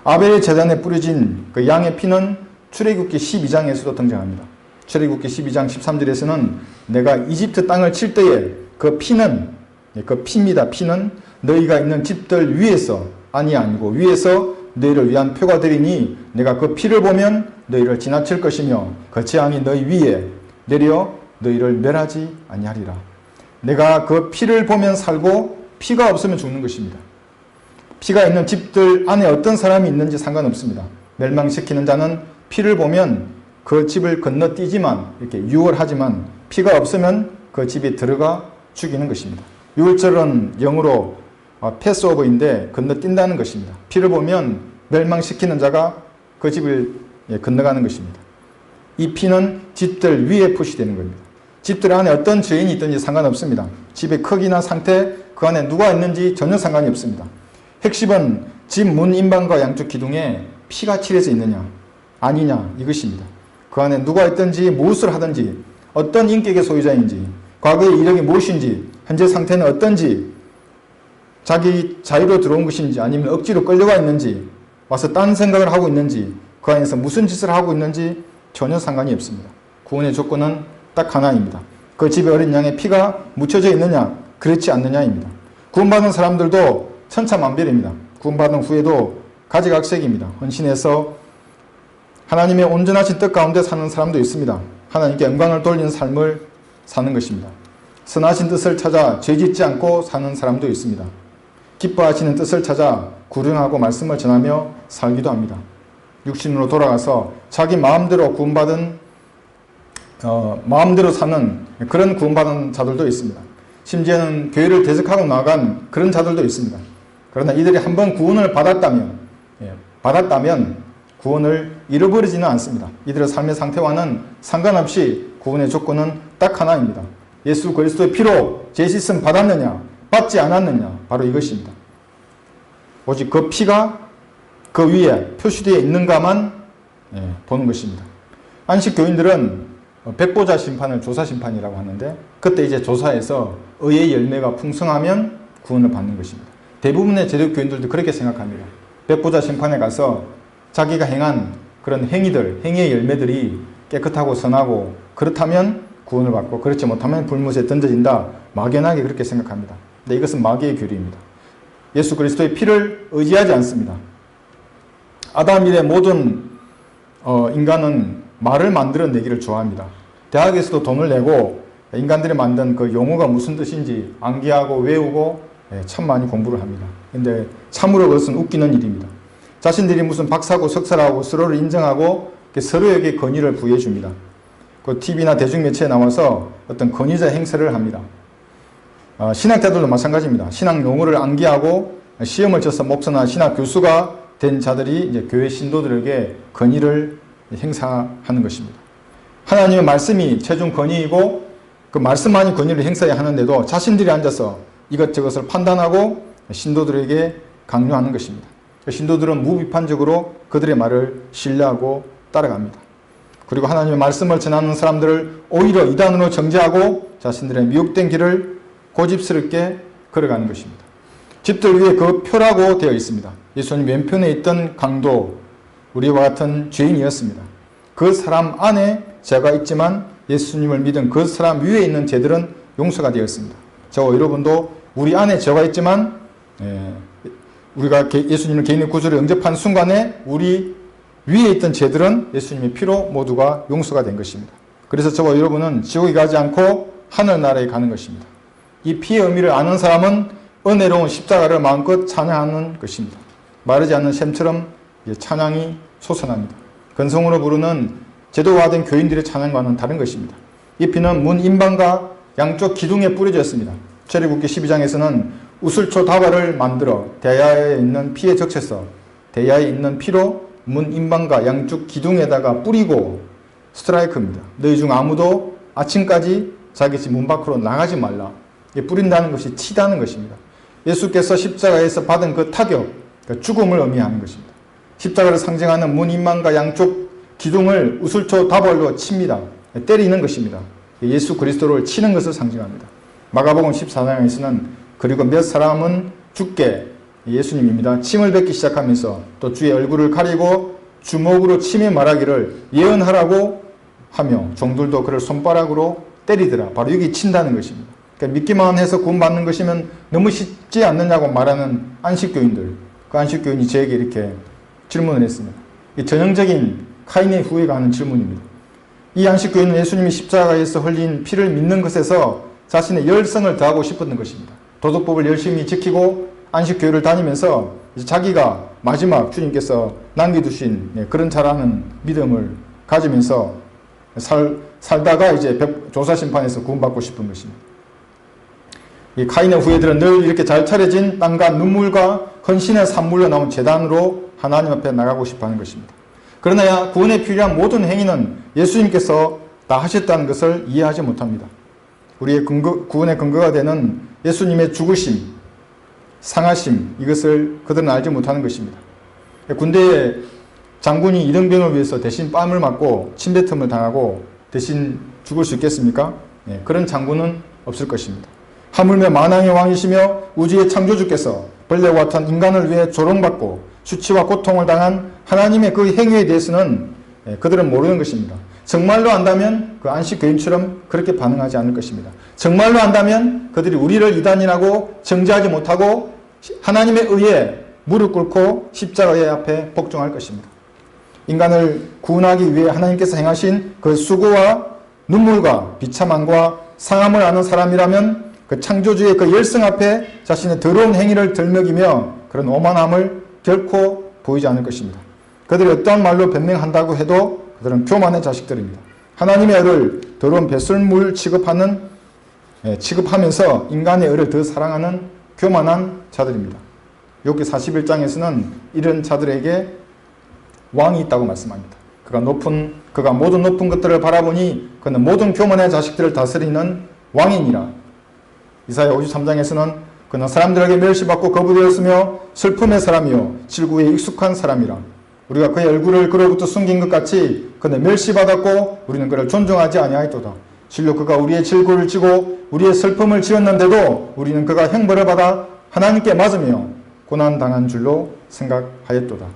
아벨의 제단에 뿌려진 그 양의 피는 출애굽기 12장에서도 등장합니다. 출애굽기 12장 13절에서는 내가 이집트 땅을 칠 때에 그 피는, 그 피입니다. 피는 너희가 있는 집들 위에서, 아니고 위에서 너희를 위한 표가 되리니 내가 그 피를 보면 너희를 지나칠 것이며 그 재앙이 너희 위에 내려 너희를 멸하지 아니하리라. 내가 그 피를 보면 살고 피가 없으면 죽는 것입니다. 피가 있는 집들 안에 어떤 사람이 있는지 상관없습니다. 멸망시키는 자는 피를 보면 그 집을 건너뛰지만, 이렇게 유월하지만 피가 없으면 그 집에 들어가 죽이는 것입니다. 유월절은 영어로 패스오버인데 건너뛴다는 것입니다. 피를 보면 멸망시키는 자가 그 집을 건너가는 것입니다. 이 피는 집들 위에 표시되는 겁니다. 집들 안에 어떤 죄인이 있든지 상관없습니다. 집의 크기나 상태, 그 안에 누가 있는지 전혀 상관이 없습니다. 핵심은 집 문 인방과 양쪽 기둥에 피가 칠해져 있느냐 아니냐 이것입니다. 그 안에 누가 있든지 무엇을 하든지 어떤 인격의 소유자인지 과거의 이력이 무엇인지 현재 상태는 어떤지 자기 자유로 들어온 것인지 아니면 억지로 끌려가 있는지 와서 딴 생각을 하고 있는지 그 안에서 무슨 짓을 하고 있는지 전혀 상관이 없습니다. 구원의 조건은 딱 하나입니다. 그 집에 어린 양의 피가 묻혀져 있느냐 그렇지 않느냐입니다. 구원받은 사람들도 천차만별입니다. 구원받은 후에도 가지각색입니다. 헌신해서 하나님의 온전하신 뜻 가운데 사는 사람도 있습니다. 하나님께 영광을 돌리는 삶을 사는 것입니다. 선하신 뜻을 찾아 죄짓지 않고 사는 사람도 있습니다. 기뻐하시는 뜻을 찾아 구령하고 말씀을 전하며 살기도 합니다. 육신으로 돌아가서 자기 마음대로 마음대로 사는 그런 구원받은 자들도 있습니다. 심지어는 교회를 대적하고 나간 그런 자들도 있습니다. 그러나 이들이 한번 구원을 받았다면 구원을 잃어버리지는 않습니다. 이들의 삶의 상태와는 상관없이 구원의 조건은 딱 하나입니다. 예수 그리스도의 피로 죄 씻음 받았느냐 받지 않았느냐 바로 이것입니다. 오직 그 피가 그 위에 표시되어 있는가만 보는 것입니다. 안식 교인들은 백보자 심판을 조사 심판이라고 하는데 그때 이제 조사에서 의의 열매가 풍성하면 구원을 받는 것입니다. 대부분의 제독 교인들도 그렇게 생각합니다. 백보자 심판에 가서 자기가 행한 그런 행위의 열매들이 깨끗하고 선하고 그렇다면 구원을 받고 그렇지 못하면 불못에 던져진다. 막연하게 그렇게 생각합니다. 근데 이것은 마귀의 교리입니다. 예수 그리스도의 피를 의지하지 않습니다. 아담 이래 모든 인간은 말을 만들어내기를 좋아합니다. 대학에서도 돈을 내고 인간들이 만든 그 용어가 무슨 뜻인지 암기하고 외우고 참 많이 공부를 합니다. 근데 참으로 그것은 웃기는 일입니다. 자신들이 무슨 박사고 석사라고 서로를 인정하고 서로에게 권위를 부여해 줍니다. 그 TV나 대중매체에 나와서 어떤 권위자 행세를 합니다. 신학자들도 마찬가지입니다. 신학 용어를 암기하고 시험을 쳐서 목사나 신학 교수가 된 자들이 이제 교회 신도들에게 권위를 행사하는 것입니다. 하나님의 말씀이 최종 권위이고 그 말씀만이 권위를 행사해야 하는데도 자신들이 앉아서 이것저것을 판단하고 신도들에게 강요하는 것입니다. 신도들은 무비판적으로 그들의 말을 신뢰하고 따라갑니다. 그리고 하나님의 말씀을 전하는 사람들을 오히려 이단으로 정죄하고 자신들의 미혹된 길을 고집스럽게 걸어가는 것입니다. 집들 위에 그 표라고 되어 있습니다. 예수님 왼편에 있던 강도, 우리와 같은 죄인이었습니다. 그 사람 안에 죄가 있지만 예수님을 믿은 그 사람 위에 있는 죄들은 용서가 되었습니다. 저와 여러분도 우리 안에 죄가 있지만 우리가 예수님을 개인의 구주로 영접한 순간에 우리 위에 있던 죄들은 예수님의 피로 모두가 용서가 된 것입니다. 그래서 저와 여러분은 지옥에 가지 않고 하늘나라에 가는 것입니다. 이 피의 의미를 아는 사람은 은혜로운 십자가를 마음껏 찬양하는 것입니다. 마르지 않는 샘처럼 찬양이 솟아납니다. 근성으로 부르는 제도화된 교인들의 찬양과는 다른 것입니다. 이 피는 문 인방과 양쪽 기둥에 뿌려졌습니다. 출애굽기 12장에서는 우슬초 다발을 만들어 대야에 있는 피에 적셔서 대야에 있는 피로 문 인방과 양쪽 기둥에다가 뿌리고 스트라이크입니다. 너희 중 아무도 아침까지 자기 집 문 밖으로 나가지 말라. 뿌린다는 것이 치다는 것입니다. 예수께서 십자가에서 받은 그 타격, 그 죽음을 의미하는 것입니다. 십자가를 상징하는 문인망과 양쪽 기둥을 우슬초 다발로 칩니다. 때리는 것입니다. 예수 그리스도를 치는 것을 상징합니다. 마가복음 14장에서는 그리고 몇 사람은 죽게, 예수님입니다, 침을 뱉기 시작하면서 또 주의 얼굴을 가리고 주먹으로 치며 말하기를 예언하라고 하며 종들도 그를 손바닥으로 때리더라. 바로 여기 친다는 것입니다. 그러니까 믿기만 해서 구원받는 것이면 너무 쉽지 않느냐고 말하는 안식교인들, 그 안식교인이 저에게 이렇게 질문을 했습니다. 이 전형적인 카인의 후예가 하는 질문입니다. 이 안식교인은 예수님이 십자가에서 흘린 피를 믿는 것에서 자신의 열성을 더하고 싶었던 것입니다. 도덕법을 열심히 지키고 안식교회를 다니면서 자기가 마지막 주님께서 남겨두신 그런 잘하는 믿음을 가지면서 살다가 이제 조사심판에서 구원받고 싶은 것입니다. 이 카인의 후예들은 늘 이렇게 잘 차려진 땅과 눈물과 헌신의 산물로 나온 제단으로 하나님 앞에 나가고 싶어 하는 것입니다. 그러나 구원에 필요한 모든 행위는 예수님께서 다 하셨다는 것을 이해하지 못합니다. 우리의 구원의 근거가 되는 예수님의 죽으심, 상하심, 이것을 그들은 알지 못하는 것입니다. 군대에 장군이 이등병을 위해서 대신 뺨을 맞고 침뱉음을 당하고 대신 죽을 수 있겠습니까? 그런 장군은 없을 것입니다. 하물며 만왕의 왕이시며 우주의 창조주께서 벌레와 같은 인간을 위해 조롱받고 수치와 고통을 당한 하나님의 그 행위에 대해서는 그들은 모르는 것입니다. 정말로 안다면 그 안식교인처럼 그렇게 반응하지 않을 것입니다. 정말로 안다면 그들이 우리를 이단이라고 정죄하지 못하고 하나님의 의에 무릎 꿇고 십자가의 앞에 복종할 것입니다. 인간을 구원하기 위해 하나님께서 행하신 그 수고와 눈물과 비참함과 상함을 아는 사람이라면 그 창조주의 그 열성 앞에 자신의 더러운 행위를 덜먹이며 그런 오만함을 결코 보이지 않을 것입니다. 그들이 어떠한 말로 변명한다고 해도 그들은 교만의 자식들입니다. 하나님의 의를 더러운 배설물 취급하면서 인간의 의를 더 사랑하는 교만한 자들입니다. 욥기 41장에서는 이런 자들에게 왕이 있다고 말씀합니다. 그가 모든 높은 것들을 바라보니 그는 모든 교만의 자식들을 다스리는 왕이니라. 이사야 53장에서는 그는 사람들에게 멸시받고 거부되었으며 슬픔의 사람이요 질구에 익숙한 사람이라. 우리가 그의 얼굴을 그로부터 숨긴 것 같이 그는 멸시받았고 우리는 그를 존중하지 아니하였도다. 실로 그가 우리의 질고를 지고 우리의 슬픔을 지었는데도 우리는 그가 형벌을 받아 하나님께 맞으며 고난당한 줄로 생각하였도다.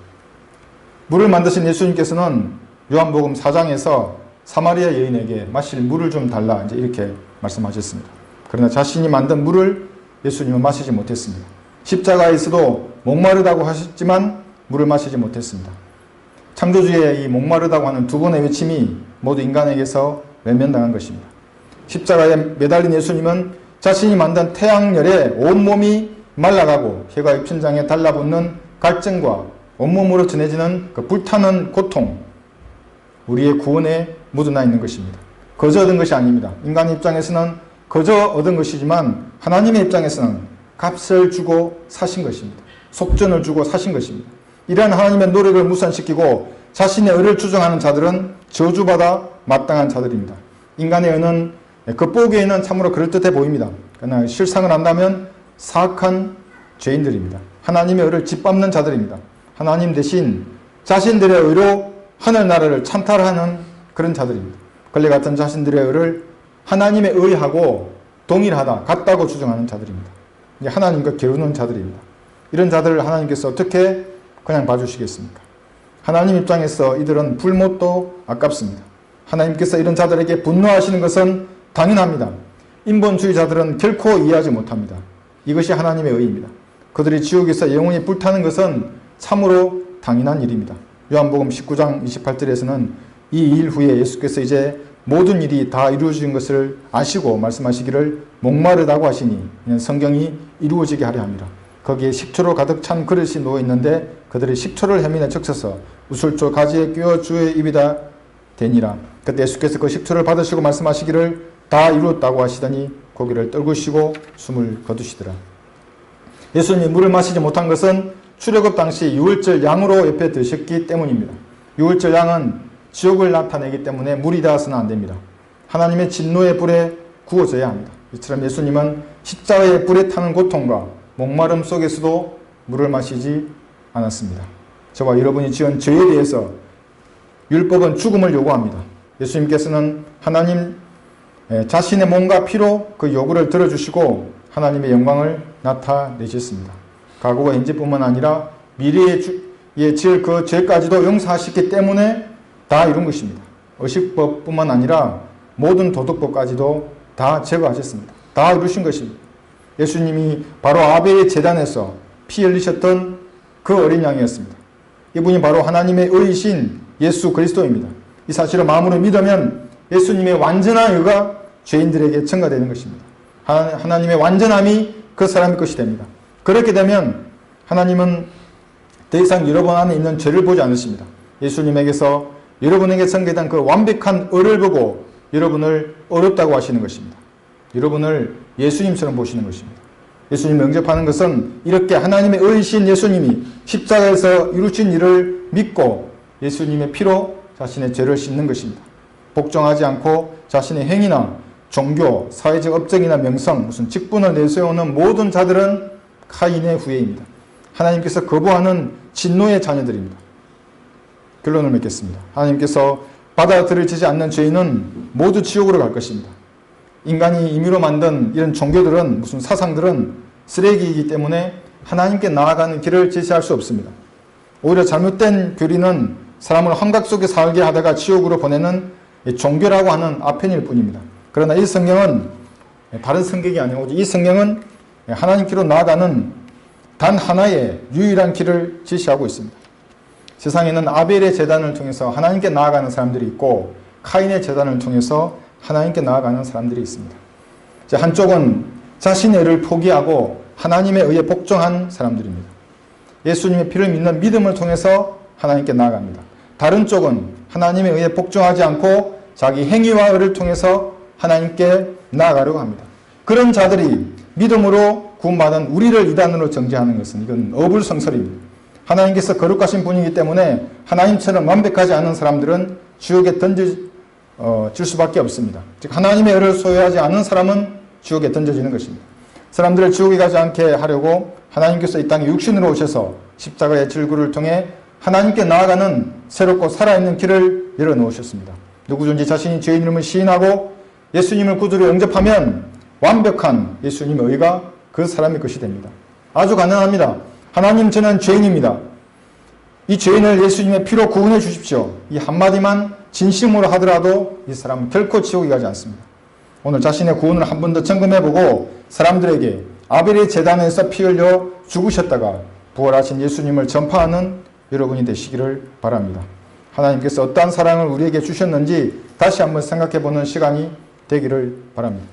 물을 만드신 예수님께서는 요한복음 4장에서 사마리아 여인에게 마실 물을 좀 달라 이렇게 말씀하셨습니다. 그러나 자신이 만든 물을 예수님은 마시지 못했습니다. 십자가에서도 목마르다고 하셨지만 물을 마시지 못했습니다. 창조주의 이 목마르다고 하는 두 번의 외침이 모두 인간에게서 외면당한 것입니다. 십자가에 매달린 예수님은 자신이 만든 태양열에 온몸이 말라가고 혀가 입천장에 달라붙는 갈증과 온몸으로 전해지는 그 불타는 고통, 우리의 구원에 묻어나 있는 것입니다. 거저 얻은 것이 아닙니다. 인간의 입장에서는 거저 얻은 것이지만 하나님의 입장에서는 값을 주고 사신 것입니다. 속전을 주고 사신 것입니다. 이러한 하나님의 노력을 무산시키고 자신의 의를 주장하는 자들은 저주받아 마땅한 자들입니다. 인간의 의는 겉보기에는 참으로 그럴듯해 보입니다. 그러나 실상을 안다면 사악한 죄인들입니다. 하나님의 의를 짓밟는 자들입니다. 하나님 대신 자신들의 의로 하늘나라를 찬탈하는 그런 자들입니다. 걸레 같은 자신들의 의를 하나님의 의하고 동일하다, 같다고 주장하는 자들입니다. 하나님과 겨루는 자들입니다. 이런 자들을 하나님께서 어떻게 그냥 봐주시겠습니까? 하나님 입장에서 이들은 불못도 아깝습니다. 하나님께서 이런 자들에게 분노하시는 것은 당연합니다. 인본주의자들은 결코 이해하지 못합니다. 이것이 하나님의 의입니다. 그들이 지옥에서 영원히 불타는 것은 참으로 당연한 일입니다. 요한복음 19장 28절에서는 이 일 후에 예수께서 이제 모든 일이 다 이루어진 것을 아시고 말씀하시기를 목마르다고 하시니 성경이 이루어지게 하려 합니다. 거기에 식초로 가득 찬 그릇이 놓여 있는데 그들이 식초를 해민에 적셔서 우슬초 가지에 끼워 주의 입에다 대니라. 그때 예수께서 그 식초를 받으시고 말씀하시기를 다 이루었다고 하시더니 고개를 떨구시고 숨을 거두시더라. 예수님이 물을 마시지 못한 것은 출애굽 당시 유월절 양으로 옆에 드셨기 때문입니다. 유월절 양은 지옥을 나타내기 때문에 물이 닿아서는 안 됩니다. 하나님의 진노의 불에 구워져야 합니다. 이처럼 예수님은 십자가의 불에 타는 고통과 목마름 속에서도 물을 마시지 않았습니다. 저와 여러분이 지은 죄에 대해서 율법은 죽음을 요구합니다. 예수님께서는 하나님 자신의 몸과 피로 그 요구를 들어주시고 하나님의 영광을 나타내셨습니다. 과거와 현재뿐만 아니라 미래에 지을 그 죄까지도 용서하셨기 때문에 다 이룬 것입니다. 의식법뿐만 아니라 모든 도덕법까지도 다 제거하셨습니다. 다 이루신 것입니다. 예수님이 바로 아벨의 제단에서 피 흘리셨던 그 어린 양이었습니다. 이분이 바로 하나님의 의이신 예수 그리스도입니다. 이 사실을 마음으로 믿으면 예수님의 완전한 의가 죄인들에게 전가되는 것입니다. 하나님의 완전함이 그 사람의 것이 됩니다. 그렇게 되면 하나님은 더 이상 여러분 안에 있는 죄를 보지 않으십니다. 예수님에게서 여러분에게 전개된 그 완벽한 의를 보고 여러분을 어렵다고 하시는 것입니다. 여러분을 예수님처럼 보시는 것입니다. 예수님을 영접하는 것은 이렇게 하나님의 의이신 예수님이 십자가에서 이루신 일을 믿고 예수님의 피로 자신의 죄를 씻는 것입니다. 복종하지 않고 자신의 행위나 종교, 사회적 업적이나 명성, 무슨 직분을 내세우는 모든 자들은 카인의 후예입니다. 하나님께서 거부하는 진노의 자녀들입니다. 결론을 맺겠습니다. 하나님께서 받아들여지지 않는 죄인은 모두 지옥으로 갈 것입니다. 인간이 임의로 만든 이런 종교들은, 무슨 사상들은 쓰레기이기 때문에 하나님께 나아가는 길을 제시할 수 없습니다. 오히려 잘못된 교리는 사람을 환각 속에 살게 하다가 지옥으로 보내는 종교라고 하는 아편일 뿐입니다. 그러나 이 성경은 다른 성경이 아니고 이 성경은 하나님께로 나아가는 단 하나의 유일한 길을 제시하고 있습니다. 세상에는 아벨의 제단을 통해서 하나님께 나아가는 사람들이 있고 카인의 제단을 통해서 하나님께 나아가는 사람들이 있습니다. 한쪽은 자신의 의를 포기하고 하나님의 의에 복종한 사람들입니다. 예수님의 피를 믿는 믿음을 통해서 하나님께 나아갑니다. 다른 쪽은 하나님의 의에 복종하지 않고 자기 행위와 의를 통해서 하나님께 나아가려고 합니다. 그런 자들이 믿음으로 구원받은 우리를 이단으로 정죄하는 것은 이건 어불성설입니다. 하나님께서 거룩하신 분이기 때문에 하나님처럼 완벽하지 않은 사람들은 지옥에 던질 수밖에 없습니다. 즉 하나님의 의를 소유하지 않은 사람은 지옥에 던져지는 것입니다. 사람들을 지옥에 가지 않게 하려고 하나님께서 이 땅에 육신으로 오셔서 십자가의 질구를 통해 하나님께 나아가는 새롭고 살아있는 길을 열어놓으셨습니다. 누구든지 자신이 죄인 이름을 시인하고 예수님을 구주로 영접하면 완벽한 예수님의 의가 그 사람의 것이 됩니다. 아주 간단합니다. 하나님, 저는 죄인입니다. 이 죄인을 예수님의 피로 구원해 주십시오. 이 한마디만 진심으로 하더라도 이 사람은 결코 지옥에 가지 않습니다. 오늘 자신의 구원을 한 번 더 점검해보고 사람들에게 아벨의 제단에서 피 흘려 죽으셨다가 부활하신 예수님을 전파하는 여러분이 되시기를 바랍니다. 하나님께서 어떠한 사랑을 우리에게 주셨는지 다시 한번 생각해보는 시간이 되기를 바랍니다.